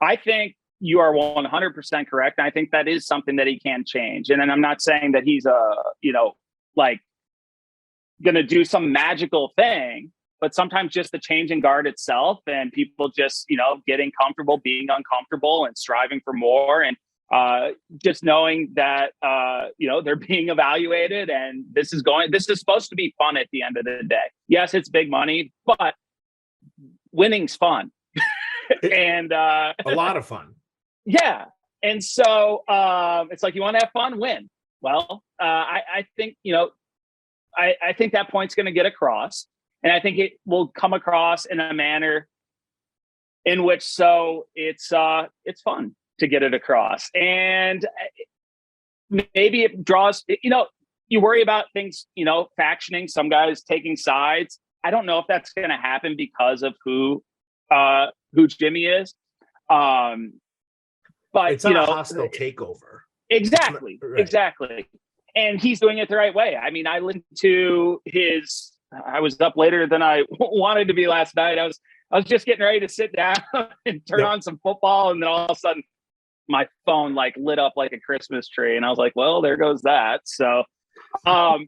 D: I think you are 100% correct. And I think that is something that he can change. And then I'm not saying that he's like going to do some magical thing, but sometimes just the change in guard itself and people just, getting comfortable, being uncomfortable and striving for more. And just knowing that, they're being evaluated and this is supposed to be fun at the end of the day. Yes, it's big money, but winning's fun. And
C: a lot of fun.
D: Yeah. And so it's like, you want to have fun, win. Well, I think, I think that point's going to get across, and I think it will come across in a manner in which it's fun to get it across. And maybe it draws, you worry about things, factioning, some guys taking sides. I don't know if that's going to happen because of who Jimmy is. But
C: it's not a hostile takeover.
D: Exactly.
C: Right.
D: Exactly. And he's doing it the right way. I mean, I listened to I was up later than I wanted to be last night. I was just getting ready to sit down and turn on some football. And then all of a sudden my phone like lit up like a Christmas tree. And I was like, well, there goes that. So, I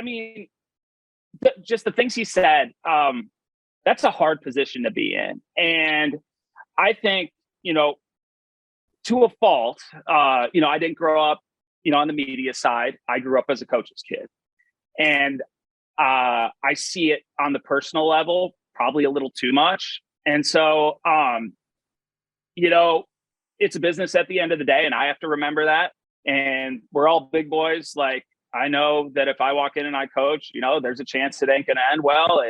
D: mean, just the things he said, that's a hard position to be in. And I think, to a fault, I didn't grow up, on the media side. I grew up as a coach's kid. And I see it on the personal level, probably a little too much. And so, it's a business at the end of the day, and I have to remember that. And we're all big boys. Like, I know that if I walk in and I coach, there's a chance it ain't going to end well.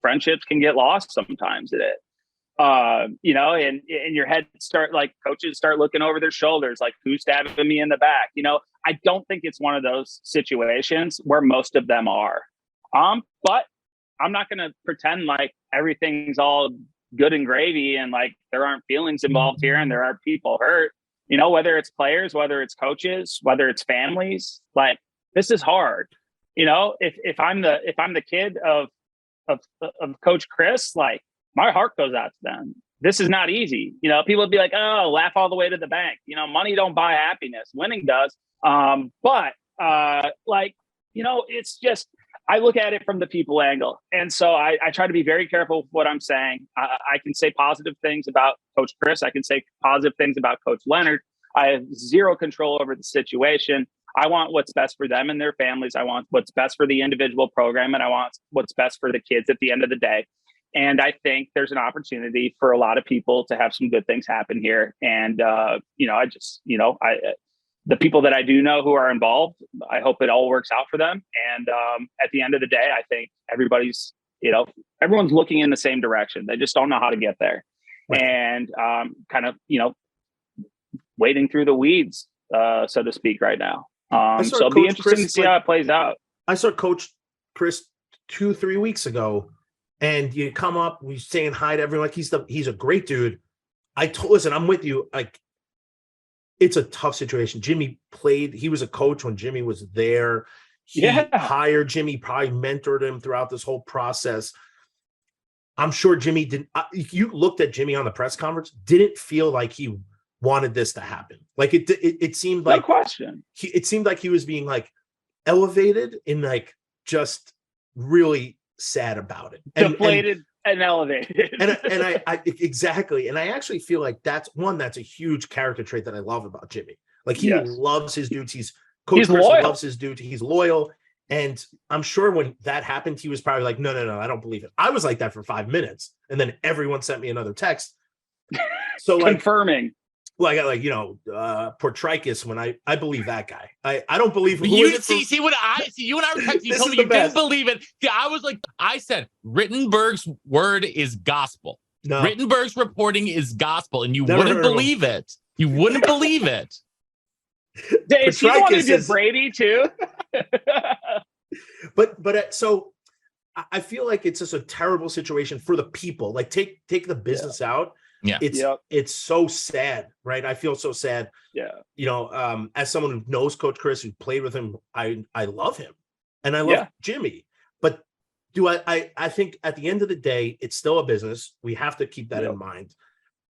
D: Friendships can get lost sometimes at it. And your head coaches start looking over their shoulders, like, who's stabbing me in the back? I don't think it's one of those situations where most of them are. But I'm not going to pretend like everything's all good and gravy and like there aren't feelings involved here and there are people hurt, whether it's players, whether it's coaches, whether it's families. Like, this is hard. If I'm the kid of Coach Chryst, like, my heart goes out to them. This is not easy. People would be like, oh, laugh all the way to the bank. Money don't buy happiness. Winning does. It's just, I look at it from the people angle. And so I try to be very careful with what I'm saying. I can say positive things about Coach Chryst. I can say positive things about Coach Leonhard. I have zero control over the situation. I want what's best for them and their families. I want what's best for the individual program, and I want what's best for the kids at the end of the day. And I think there's an opportunity for a lot of people to have some good things happen here. And, the people that I do know who are involved, I hope it all works out for them. And at the end of the day, I think everyone's looking in the same direction. They just don't know how to get there. Right. And wading through the weeds, so to speak, right now. So it'll be interesting to see how it plays out. I
C: saw Coach Chryst 2-3 weeks ago. And you come up, we saying hi to everyone. Like, he's a great dude. Listen, I'm with you. Like, it's a tough situation. Jimmy played, he was a coach when Jimmy was there. He hired Jimmy, probably mentored him throughout this whole process. I'm sure Jimmy didn't, you looked at Jimmy on the press conference, didn't feel like he wanted this to happen. Like, it seemed like,
D: no question.
C: It seemed like he was being like elevated and like just really sad about it.
D: Deflated and elevated.
C: and I exactly. And I actually feel like that's a huge character trait that I love about Jimmy. Like, he loves his dudes. Coach Chryst loves his dudes. He's loyal. And I'm sure when that happened, he was probably like, no, I don't believe it. I was like that for 5 minutes. And then everyone sent me another text. So like,
D: confirming.
C: Well, I got like, Portrikis when I believe that guy. I don't believe
B: You see what I see. You and I were texting. You told me you didn't believe it. Yeah, I was like, I said Rittenberg's word is gospel.
C: No.
B: Rittenberg's reporting is gospel, and you wouldn't believe it. You wouldn't believe it.
D: Is he the one who did Brady too?
C: But so I feel like it's just a terrible situation for the people. Like take the business out.
B: Yeah.
C: It's so sad, right? I feel so sad.
D: Yeah.
C: As someone who knows Coach Chryst, who played with him, I love him and I love Jimmy. But I think at the end of the day, it's still a business. We have to keep that in mind.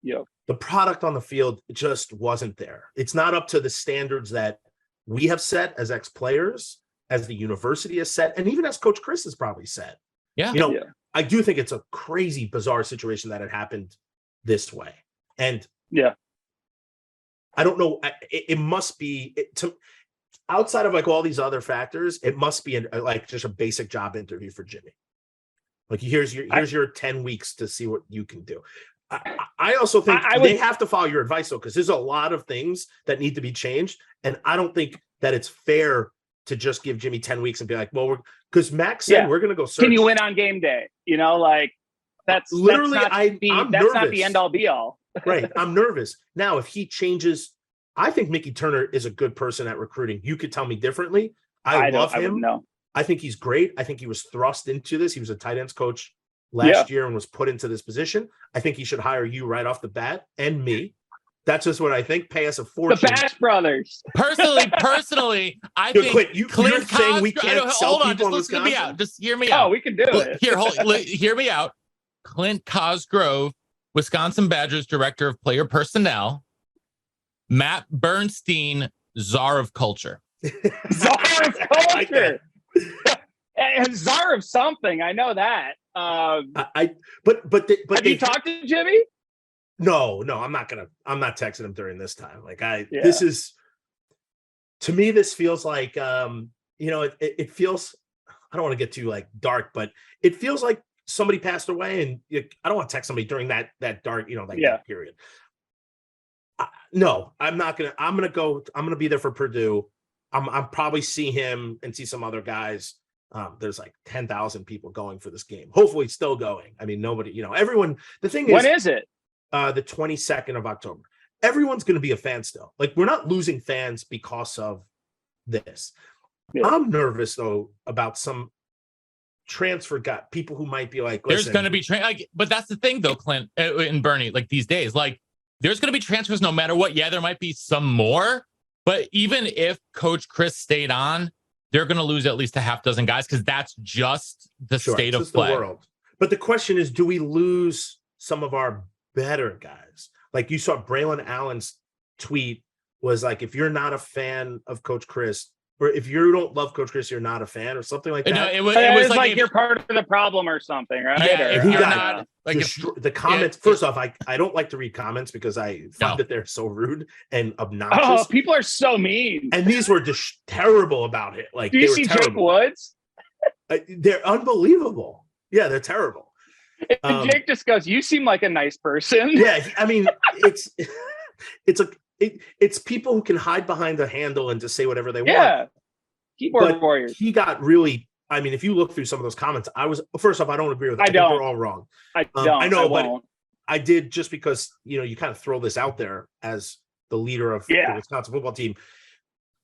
D: Yeah.
C: The product on the field just wasn't there. It's not up to the standards that we have set as ex-players, as the university has set, and even as Coach Chryst has probably said.
B: Yeah.
C: I do think it's a crazy, bizarre situation that it happened this way. And I don't know. It must be outside of like all these other factors. It must be like just a basic job interview for Jimmy. Like here's your 10 weeks to see what you can do. I also think they have to follow your advice though, because there's a lot of things that need to be changed. And I don't think that it's fair to just give Jimmy 10 weeks and be like, well, because Max said we're going to go search.
D: Can you win on game day? That's literally that's not the end all be all.
C: Right. I'm nervous. Now, if he changes, I think Mickey Turner is a good person at recruiting. You could tell me differently. I love him. I think he's great. I think he was thrust into this. He was a tight ends coach last year and was put into this position. I think he should hire you right off the bat and me. That's just what I think. Pay us a fortune.
D: The Bash Brothers.
B: Personally, I think
C: Clint saying we can't sell people in Wisconsin?
B: Listen to me out. Just hear me out.
D: Oh, we can do it.
B: Hear me out. Clint Cosgrove, Wisconsin Badgers Director of Player Personnel. Matt Bernstein, Czar of Culture.
D: Czar of Culture. Czar of something. I know that.
C: But
D: have you talked to Jimmy?
C: No, I'm not texting him during this time. Like this is, to me, this feels like, it feels, I don't want to get too like dark, but it feels like somebody passed away and I don't want to text somebody during that dark, that period. No, I'm not going to, I'm going to be there for Purdue. I'm probably see him and see some other guys. There's like 10,000 people going for this game. Hopefully still going. I mean, nobody, everyone, the thing is,
D: when is it?
C: The 22nd of October. Everyone's going to be a fan still. Like we're not losing fans because of this. Yeah. I'm nervous though about some transfer people who might be like,
B: there's going to be but that's the thing though, Clint and Bernie, like these days, like there's going to be transfers no matter what. Yeah, there might be some more, but even if Coach Chryst stayed on, they're going to lose at least a half dozen guys because that's just the state of play.
C: The world. But the question is, do we lose some of our better guys? Like you saw Braylon Allen's tweet was like, if you're not a fan of Coach Chryst, or if you don't love Coach Chryst, you're not a fan, or something like that.
B: No, it was like
D: you're part of the problem or something, right?
B: Yeah, if you're not like
C: the comments. First off, I don't like to read comments because I find that they're so rude and obnoxious.
D: Oh, people are so mean.
C: And these were just terrible about it. Like,
D: do you see Jake Woods?
C: They're unbelievable. Yeah, they're terrible.
D: And Jake just goes, "You seem like a nice person."
C: Yeah, I mean, it's people who can hide behind the handle and just say whatever they want.
D: Yeah, keyboard warriors.
C: He got really. I mean, if you look through some of those comments, first off, I don't agree with that. I
D: don't.
C: Think they're all wrong.
D: I don't.
C: I know, but I did just because you kind of throw this out there as the leader of the Wisconsin football team,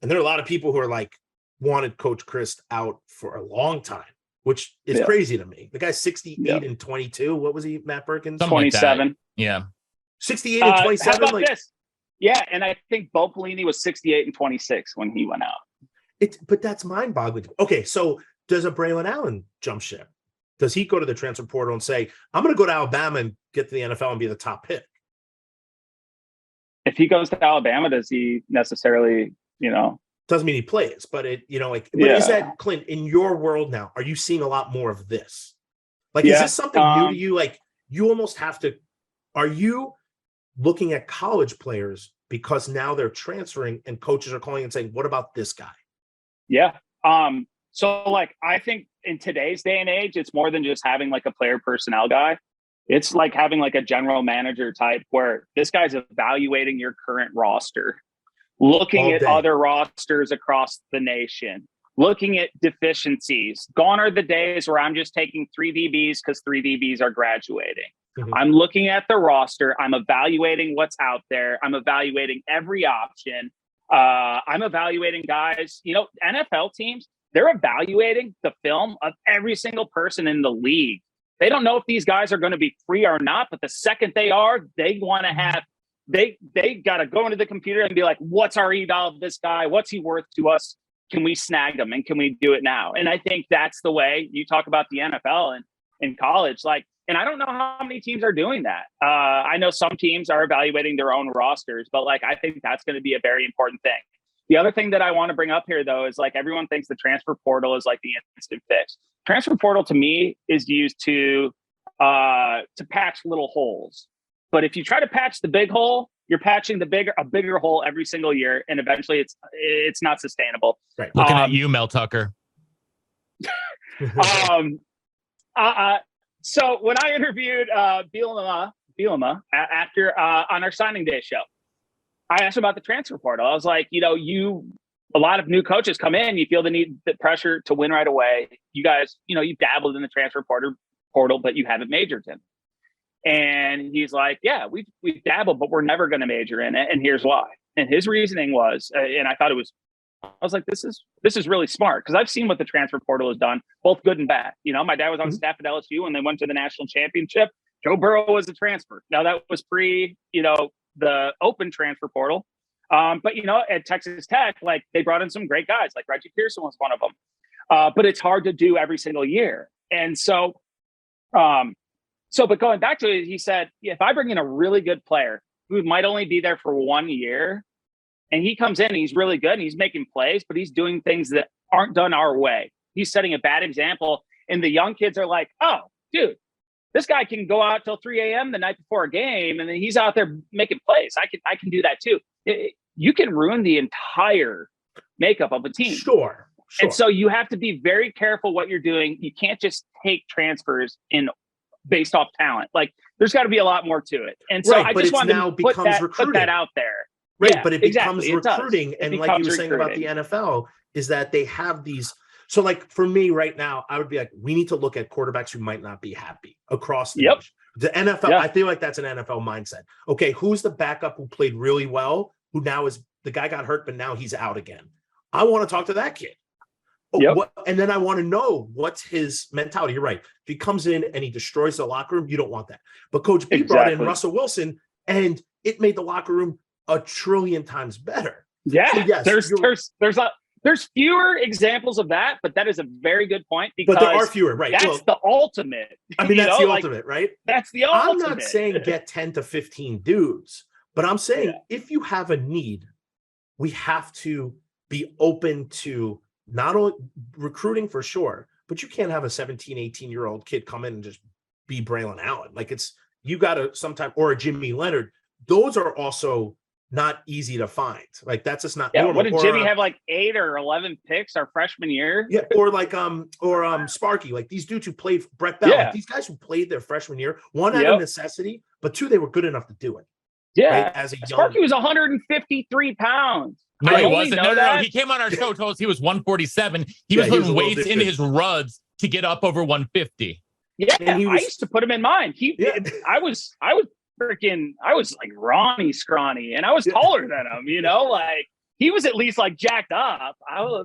C: and there are a lot of people who are like wanted Coach Chryst out for a long time, which is crazy to me. The guy's 68 and 22. What was he, Matt Perkins?
D: 27.
B: Like yeah,
C: 68 and 27.
D: How about this? Yeah, and I think Bo Pelini was 68 and 26 when he went out.
C: But that's mind-boggling. Okay, so does a Braylon Allen jump ship? Does he go to the transfer portal and say, I'm going to go to Alabama and get to the NFL and be the top pick?
D: If he goes to Alabama, does he necessarily,
C: Doesn't mean he plays, but is that, Clint, in your world now, are you seeing a lot more of this? Like, is this something new to you? Like, you almost have to, are you looking at college players because now they're transferring and coaches are calling and saying, what about this guy?
D: Yeah. So like, I think in today's day and age, it's more than just having like a player personnel guy. It's like having like a general manager type where this guy's evaluating your current roster, looking at other rosters across the nation, looking at deficiencies. Gone are the days where I'm just taking 3 DBs because 3 DBs are graduating. Mm-hmm. I'm looking at the roster. I'm evaluating what's out there. I'm evaluating every option. I'm evaluating guys, NFL teams, they're evaluating the film of every single person in the league. They don't know if these guys are going to be free or not, but the second they are, they want to have, they got to go into the computer and be like, what's our eval of this guy? What's he worth to us? Can we snag him? And can we do it now? And I think that's the way you talk about the NFL and in college. And I don't know how many teams are doing that. I know some teams are evaluating their own rosters, but I think that's going to be a very important thing. The other thing that I want to bring up here, though, is everyone thinks the transfer portal is the instant fix. Transfer portal to me is used to patch little holes. But if you try to patch the big hole, you're patching a bigger hole every single year, and eventually it's not sustainable.
B: Right. Looking at you, Mel Tucker.
D: So when I interviewed Bielema after on our signing day show, I asked him about the transfer portal. I was like, a lot of new coaches come in, you feel the pressure to win right away. You guys, you've dabbled in the transfer portal, but you haven't majored in. And he's like, yeah, we've dabbled, but we're never going to major in it. And here's why. And his reasoning was, and I was like, this is really smart, because I've seen what the transfer portal has done, both good and bad. My dad was on staff at LSU when they went to the national championship. Joe Burrow was a transfer. Now that was pre, the open transfer portal. But at Texas Tech, they brought in some great guys, like Reggie Pearson was one of them. But it's hard to do every single year. And so, but going back to it, he said, if I bring in a really good player who might only be there for 1 year, and he comes in and he's really good and he's making plays, but he's doing things that aren't done our way. He's setting a bad example. And the young kids are like, oh, dude, this guy can go out till 3 a.m. the night before a game, and then he's out there making plays. I can do that too. You can ruin the entire makeup of a team.
C: Sure.
D: And so you have to be very careful what you're doing. You can't just take transfers based off talent. There's got to be a lot more to it. And so I just wanted to put that out there.
C: Right, yeah, but it becomes recruiting. And like you were saying about the NFL, is that they have these. So for me right now, I would be like, we need to look at quarterbacks who might not be happy across the nation. The NFL, I feel like that's an NFL mindset. Okay, who's the backup who played really well, who now is the guy got hurt, but now he's out again? I want to talk to that kid. And then I want to know what's his mentality. You're right. If he comes in and he destroys the locker room, you don't want that. But Coach B brought in Russell Wilson, and it made the locker room a trillion times better.
D: Yeah, so yes, there's fewer examples of that, but that is a very good point, because
C: but there are fewer, right?
D: That's the ultimate.
C: I mean, that's the ultimate, right?
D: That's the ultimate.
C: I'm not saying get 10 to 15 dudes, but I'm saying if you have a need, we have to be open to not only recruiting for sure, but you can't have a 17, 18-year-old kid come in and just be Braylon Allen. You got to sometime, or a Jimmy Leonhard. Those are also not easy to find. That's just not normal.
D: What did Jimmy have 8 or 11 picks our freshman year?
C: Yeah, or Sparky, these dudes who played Brett Bell, these guys who played their freshman year, one out of necessity, but two, they were good enough to do it.
D: Yeah, right? As a Sparky was 153 pounds.
B: No, he wasn't. No. He came on our show, told us he was 1147. He was putting weights into his ruds to get up over 150.
D: Yeah, I used to put him in mine. I was Ronnie scrawny, and I was taller than him, he was at least jacked up.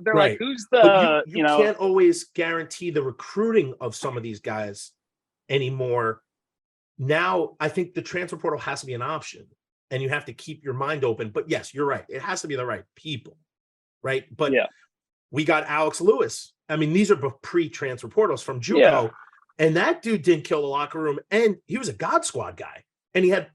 D: They're right. Who's the,
C: you can't always guarantee the recruiting of some of these guys anymore. Now, I think the transfer portal has to be an option, and you have to keep your mind open. But yes, you're right. It has to be the right people, right? But we got Alex Lewis. I mean, these are pre-transfer portals from JUCO, and that dude didn't kill the locker room, and he was a God Squad guy. And he had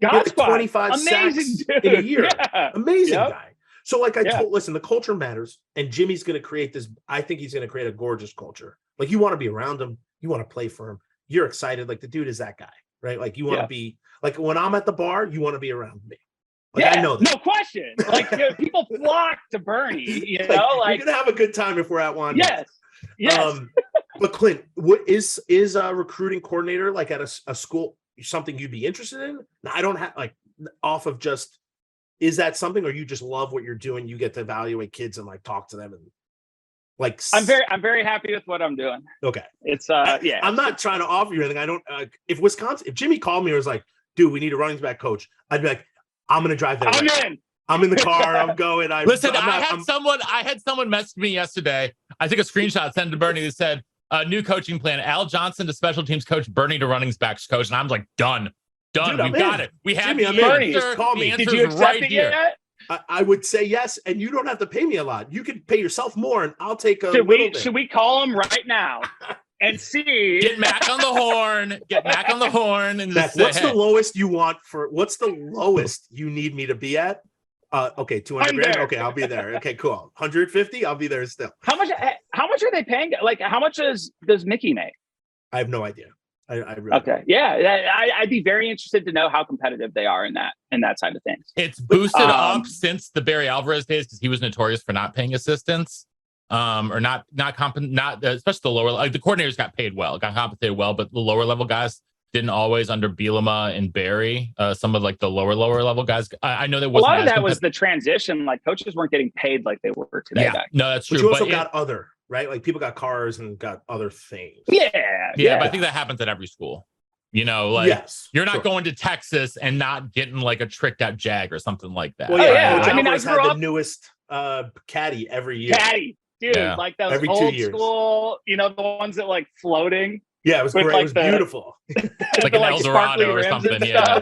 D: God Squad,
C: 25 sacks in a year. Amazing guy. So listen, the culture matters, and Jimmy's going to create this. I think he's going to create a gorgeous culture. You want to be around him, you want to play for him. You're excited. The dude is that guy, right? You want to be when I'm at the bar, you want to be around me. I know that.
D: No question. People flock to Bernie. You're
C: gonna have a good time if we're at one.
D: Yes.
C: But Clint, what is a recruiting coordinator like at a school something you'd be interested in? I don't have like off of just, is that something, or you just love what you're doing? You get to evaluate kids and like talk to them and like.
D: I'm very happy with what I'm doing.
C: Okay.
D: It's yeah.
C: I'm not trying to offer you anything. I don't. If Jimmy called me and was like, "Dude, we need a running back coach," I'd be like, "I'm gonna drive there. I'm in the car. I'm going." I
B: had someone message me yesterday. I took a screenshot, sent it to Bernie. That said, "New coaching plan: Al Johnson to special teams coach, Bernie to running backs coach." And I'm like, done.
C: Dude,
B: We've got it. We have
C: Jimmy,
B: the
C: Bernie,
B: answer.
C: just call me.
D: Did you accept it yet?
C: I would say yes, and you don't have to pay me a lot. You could pay yourself more, and I'll take a
D: Should we call him right now and see?
B: Get Mac on the horn. And
C: Mac, what's the lowest you want for? What's the lowest you need me to be at? Okay, 200 grand. Okay, I'll be there. Okay, cool. 150. I'll be there still.
D: How much are they paying? Like, how much does Mickey make?
C: I have no idea. I really
D: okay. Don't. Yeah, I'd be very interested to know how competitive they are in that side of things.
B: It's boosted up since the Barry Alvarez days because he was notorious for not paying assistants, or not especially the lower. Like the coordinators got paid well, got compensated well, but the lower level guys didn't always under Bielema and Barry. Some of like the lower level guys. I know that was
D: a lot of that was the transition. Like coaches weren't getting paid like they were today.
B: Yeah, no, that's true.
C: But you also got other. Right? Like people got cars and got other things.
B: Yeah. But I think that happens at every school. You know, like you're not going to Texas and not getting like a tricked out Jag or something like that.
C: Well, yeah. I mean, I grew up the newest caddy every year.
D: Caddy, dude, like those every old school, you know, the ones that like floating.
C: Yeah, it was great.
D: Like
C: it was beautiful.
B: Like an El Dorado or something. Yeah.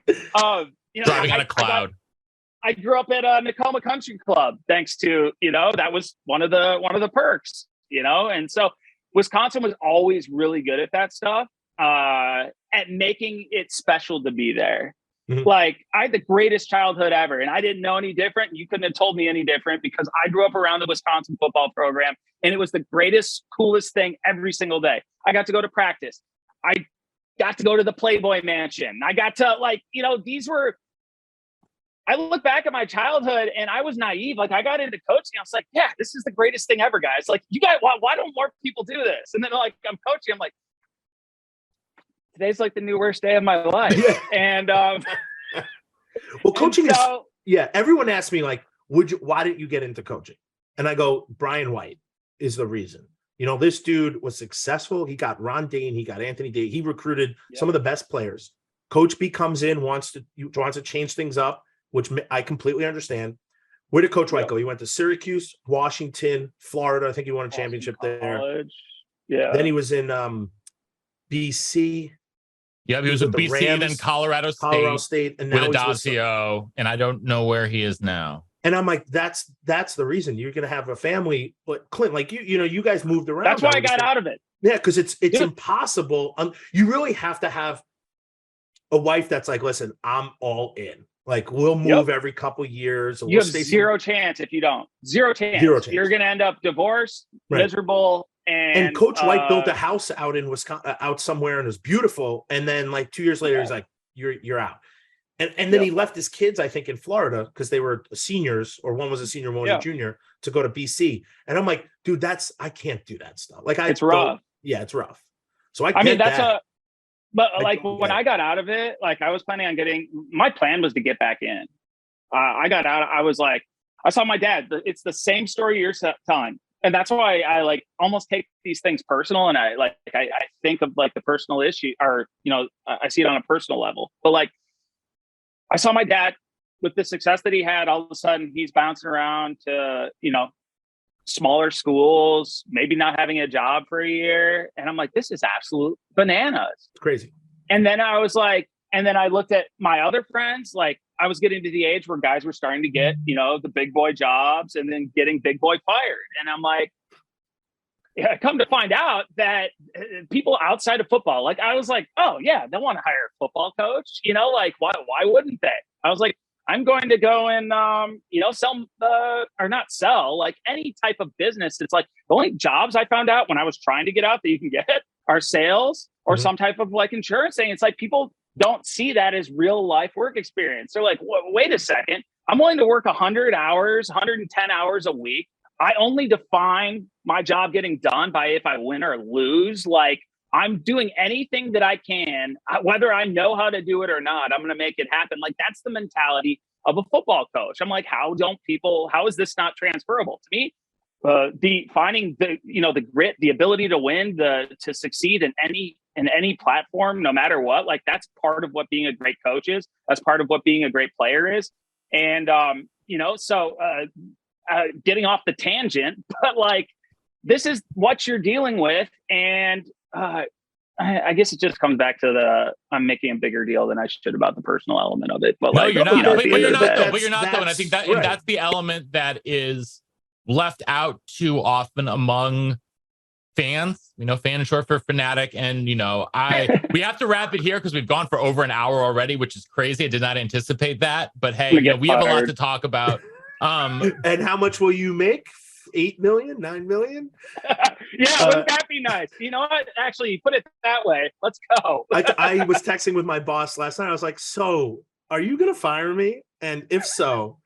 D: You know,
B: driving on a cloud.
D: I grew up at a Nakoma Country Club, thanks to, you know, that was one of the perks, you know, and so Wisconsin was always really good at that stuff, at making it special to be there. Mm-hmm. Like I had the greatest childhood ever, and I didn't know any different. You couldn't have told me any different because I grew up around the Wisconsin football program, and it was the greatest, coolest thing every single day. I got to go to practice. I got to go to the Playboy Mansion. I got to I look back at my childhood and I was naive. Like I got into coaching. I was like, yeah, this is the greatest thing ever, guys. Like you guys, why don't more people do this? And then like, I'm coaching. I'm like, today's like the new worst day of my life.
C: Yeah.
D: And,
C: well, coaching everyone asks me like, why didn't you get into coaching? And I go, Brian White is the reason. You know, this dude was successful. He got Ron Dane. He got Anthony Day. He recruited some of the best players. Coach B comes in, wants to change things up, which I completely understand. Where did Coach White go? He went to Syracuse, Washington, Florida. I think he won a championship there.
D: Yeah.
C: Then he was in BC.
B: Yeah, he was with BC Rams, and then Colorado State
C: and now
B: with Adazio, and I don't know where he is now.
C: And I'm like, that's the reason you're going to have a family. But Clint, like you know, you guys moved around.
D: That's why I got out of it.
C: Yeah, because it's impossible. You really have to have a wife that's like, listen, I'm all in. Like we'll move every couple years.
D: You have zero chance if you don't. Zero chance. You're going to end up divorced, miserable. And
C: Coach White built a house out in Wisconsin, out somewhere, and it was beautiful. And then like 2 years later, he's like, "You're out." And then he left his kids, I think, in Florida because they were seniors, or one was a senior, one was a junior, to go to BC. And I'm like, dude, I can't do that stuff. Like it's rough. Yeah, it's rough. So I mean,
D: But like when I got out of it, like I was planning on my plan was to get back in. I got out. I was like, I saw my dad. It's the same story you're telling. And that's why I like almost take these things personal. And I think of like the personal issue, or, you know, I see it on a personal level, but like I saw my dad with the success that he had, all of a sudden he's bouncing around to, you know, smaller schools, maybe not having a job for a year. And I'm like, this is absolute bananas.
C: It's crazy.
D: And then I was like, and then I looked at my other friends, like I was getting to the age where guys were starting to get, you know, the big boy jobs and then getting big boy fired. And I'm like, yeah, come to find out that people outside of football, like I was like, oh yeah, they want to hire a football coach, you know, like why wouldn't they? I was like, I'm going to go and, you know, sell or not sell, like any type of business. It's like the only jobs I found out when I was trying to get out that you can get are sales or some type of like insurance thing. It's like people don't see that as real life work experience. They're like, wait a second, I'm willing to work 100 hours, 110 hours a week. I only define my job getting done by if I win or lose. Like, I'm doing anything that I can, whether I know how to do it or not, I'm going to make it happen. Like, that's the mentality of a football coach. I'm like, how is this not transferable to me? Finding the grit, the ability to win, to succeed in any platform, no matter what, like, that's part of what being a great coach is. That's part of what being a great player is. And, getting off the tangent, but like, this is what you're dealing with. And I guess it just comes back to I'm making a bigger deal than I should about the personal element of it. But
B: no, you're not. But you're not though.
C: But
B: you're not though. And I think that's the element that is left out too often among fans. Fan is short for fanatic. And we have to wrap it here because we've gone for over an hour already, which is crazy. I did not anticipate that. But hey, we have a lot to talk about.
C: And how much will you make? 8 million, 9 million?
D: Yeah, wouldn't that be nice? You know what? Actually, put it that way. Let's go.
C: I was texting with my boss last night. I was like, so are you going to fire me? And if so,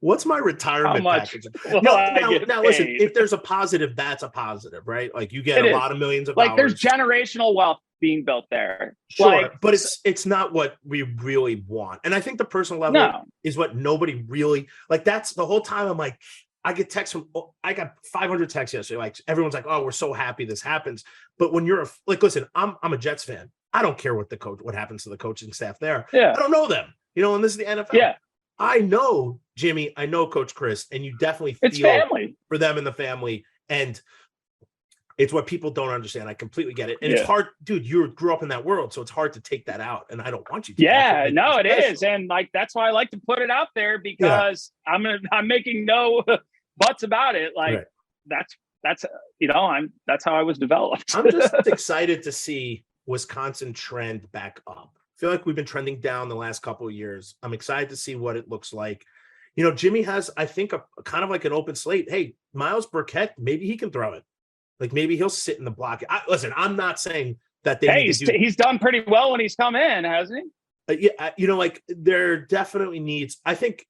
C: what's my retirement package? Now, listen, if there's a positive, that's a positive, right? Like, you get a lot of millions of dollars.
D: There's generational wealth being built there.
C: Sure, but it's not what we really want. And I think the personal level is what nobody really, like, that's the whole time I'm like, I got 500 texts yesterday. Like, everyone's like, oh, we're so happy this happens. But when you're listen, I'm a Jets fan. I don't care what happens to the coaching staff there.
D: Yeah.
C: I don't know them, and this is the NFL.
D: Yeah.
C: I know Jimmy, I know Coach Chryst, and you definitely feel
D: family
C: for them and the family. And it's what people don't understand. I completely get it. And it's hard, dude, you grew up in that world, so it's hard to take that out. And I don't want you to.
D: Yeah, no, it is. And like, that's why I like to put it out there, because I'm making no buts about it. Like, that's how I was developed.
C: I'm just excited to see Wisconsin trend back up. I feel like we've been trending down the last couple of years. I'm excited to see what it looks like. Jimmy has, I think, a kind of like an open slate. Hey, Miles Burkett, maybe he can throw it. Like, maybe he'll sit in the block. Listen, I'm not saying that
D: he's done pretty well when he's come in, hasn't
C: he? Like, there definitely needs. I think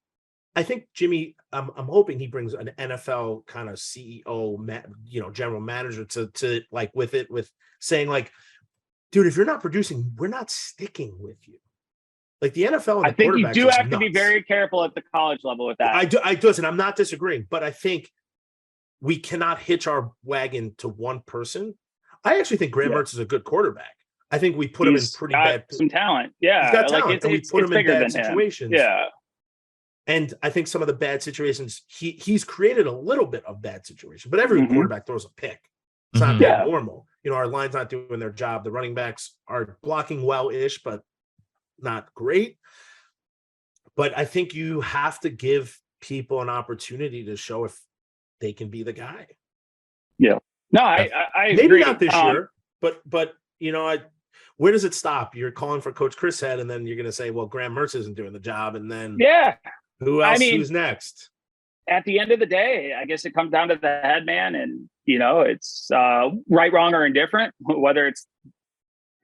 C: Jimmy. I'm hoping he brings an NFL kind of CEO, general manager to like with saying, like, dude, if you're not producing, we're not sticking with you. Like, the NFL. And
D: I think you do have to be very careful at the college level with that.
C: I do. Listen, I'm not disagreeing, but I think we cannot hitch our wagon to one person. I actually think Graham Mertz is a good quarterback. I think we put him in pretty bad.
D: Some talent. Yeah.
C: He's got talent, and we put him in bad situations.
D: Yeah.
C: And I think some of the bad situations, he's created a little bit of bad situation, but every quarterback throws a pick. It's not normal. Our line's not doing their job. The running backs are blocking well-ish, but not great. But I think you have to give people an opportunity to show if they can be the guy.
D: Yeah. No, I
C: maybe
D: agree.
C: not this year, but where does it stop? You're calling for Coach Chryst head, and then you're going to say, well, Graham Mertz isn't doing the job, and then who else? Who's next?
D: At the end of the day, I guess it comes down to the head man, and it's right, wrong, or indifferent. Whether it's,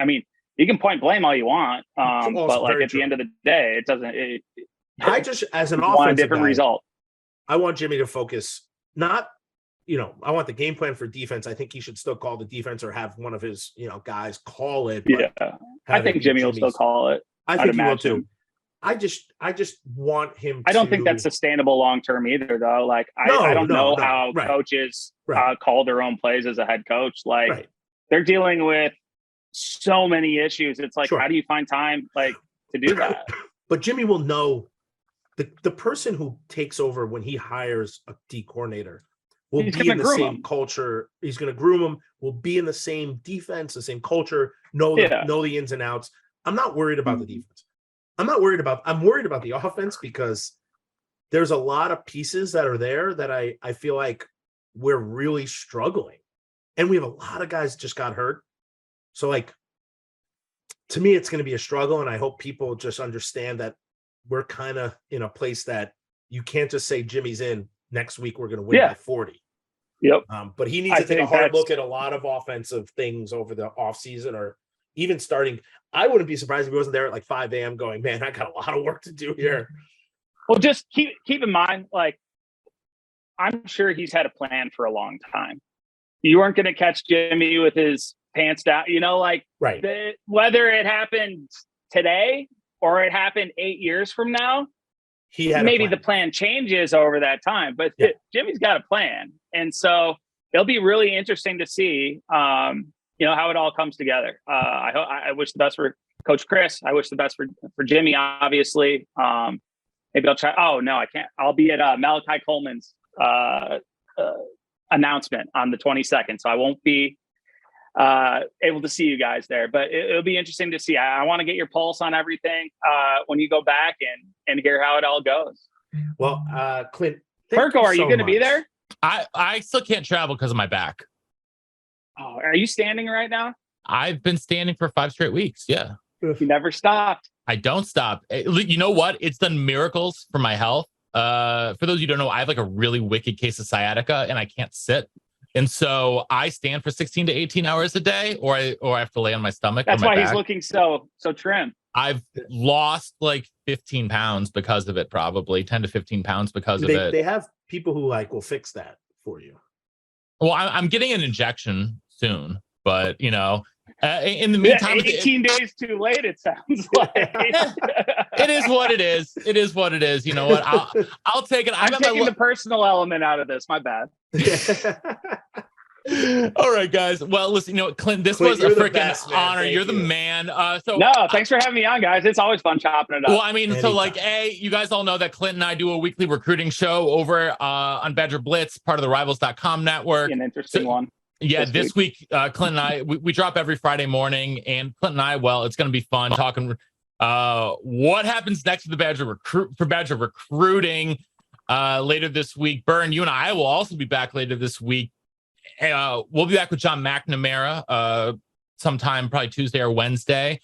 D: you can point blame all you want, but like at the end of the day, it doesn't.
C: I just, as an offensive
D: different
C: guy,
D: result.
C: I want Jimmy to focus. Not, I want the game plan for defense. I think he should still call the defense or have one of his, guys call it.
D: Yeah, I think Jimmy will still call it.
C: I think he will too. I just want him.
D: I don't think that's sustainable long term either, though. Like, I don't know how coaches call their own plays as a head coach. Like, they're dealing with so many issues. It's like, how do you find time to do that?
C: But Jimmy will know. The person who takes over when he hires a D coordinator will be in the same culture. He's going to groom him. Will be in the same defense, the same culture. Know the ins and outs. I'm not worried about the defense. I'm worried about the offense, because there's a lot of pieces that are there that I feel like we're really struggling, and we have a lot of guys just got hurt. So, like, to me, it's going to be a struggle, and I hope people just understand that we're kind of in a place that you can't just say Jimmy's in next week, we're going to win by 40.
D: Yep.
C: But he needs to take a hard look at a lot of offensive things over the offseason, or even starting. I wouldn't be surprised if he wasn't there at like 5 a.m. going, man, I got a lot of work to do here.
D: Well, just keep in mind, like, I'm sure he's had a plan for a long time. You weren't going to catch Jimmy with his pants down, like
C: right.
D: Whether it happened today or it happened 8 years from now, maybe the plan changes over that time, but Jimmy's got a plan. And so it'll be really interesting to see, how it all comes together. I wish the best for Coach Chryst. I wish the best for Jimmy, obviously. Maybe I'll try. Oh, no, I can't. I'll be at Malachi Coleman's announcement on the 22nd. So I won't be able to see you guys there, but it'll be interesting to see. I want to get your pulse on everything when you go back and hear how it all goes.
C: Well, Clint,
D: Perko, are you going to be there?
B: I still can't travel because of my back.
D: Oh, are you standing right now?
B: I've been standing for 5 straight weeks. Yeah.
D: You never stopped.
B: I don't stop. You know what? It's done miracles for my health. For those of you who don't know, I have like a really wicked case of sciatica and I can't sit. And so I stand for 16 to 18 hours a day, or I have to lay on my stomach.
D: That's why
B: back.
D: He's looking so trim.
B: I've lost like 15 pounds because of it, probably 10 to 15 pounds because of it.
C: They have people who will fix that for you.
B: Well, I'm getting an injection soon, but in the meantime,
D: 18 days too late, it sounds like.
B: It is what it is. It is what it is. You know what? I'll take it.
D: I'm taking the personal element out of this. My bad.
B: All right, guys. Well, listen, Clint, this was a freaking honor. You're the man.
D: Thanks for having me on, guys. It's always fun chopping it up.
B: Well, I mean, you guys all know that Clint and I do a weekly recruiting show over on Badger Blitz, part of the Rivals.com network.
D: An interesting one.
B: Yeah, this week, Clint and I, we drop every Friday morning, and Clint and I, it's going to be fun talking what happens next to the Badger recruiting later this week. Burn, you and I will also be back later this week. We'll be back with John McNamara sometime, probably Tuesday or Wednesday,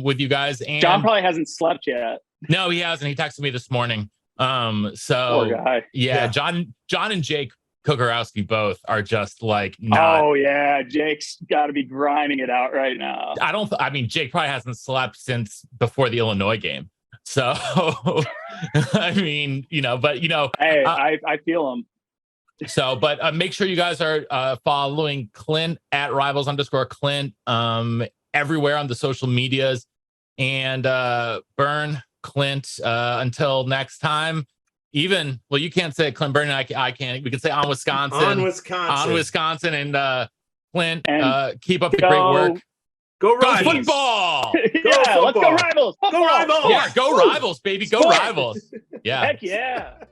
B: with you guys. And
D: John probably hasn't slept yet.
B: No, he hasn't. He texted me this morning.
D: Poor guy.
B: Yeah, John and Jake Kokorowski both are just like not.
D: Oh yeah, Jake's got to be grinding it out right now.
B: Jake probably hasn't slept since before the Illinois game. So I mean, hey, I feel him. So, but make sure you guys are following Clint at Rivals_Clint everywhere on the social medias, and Burn Clint until next time. You can't say it, Clint. Burn, I can't. We can say on Wisconsin, and Clint. Keep up the great work.
C: Go
B: Rivals! Go football!
D: Let's go Rivals! Football!
C: Go Rivals!
B: Yeah, go Rivals, baby! Go Rivals! Yeah,
D: heck yeah!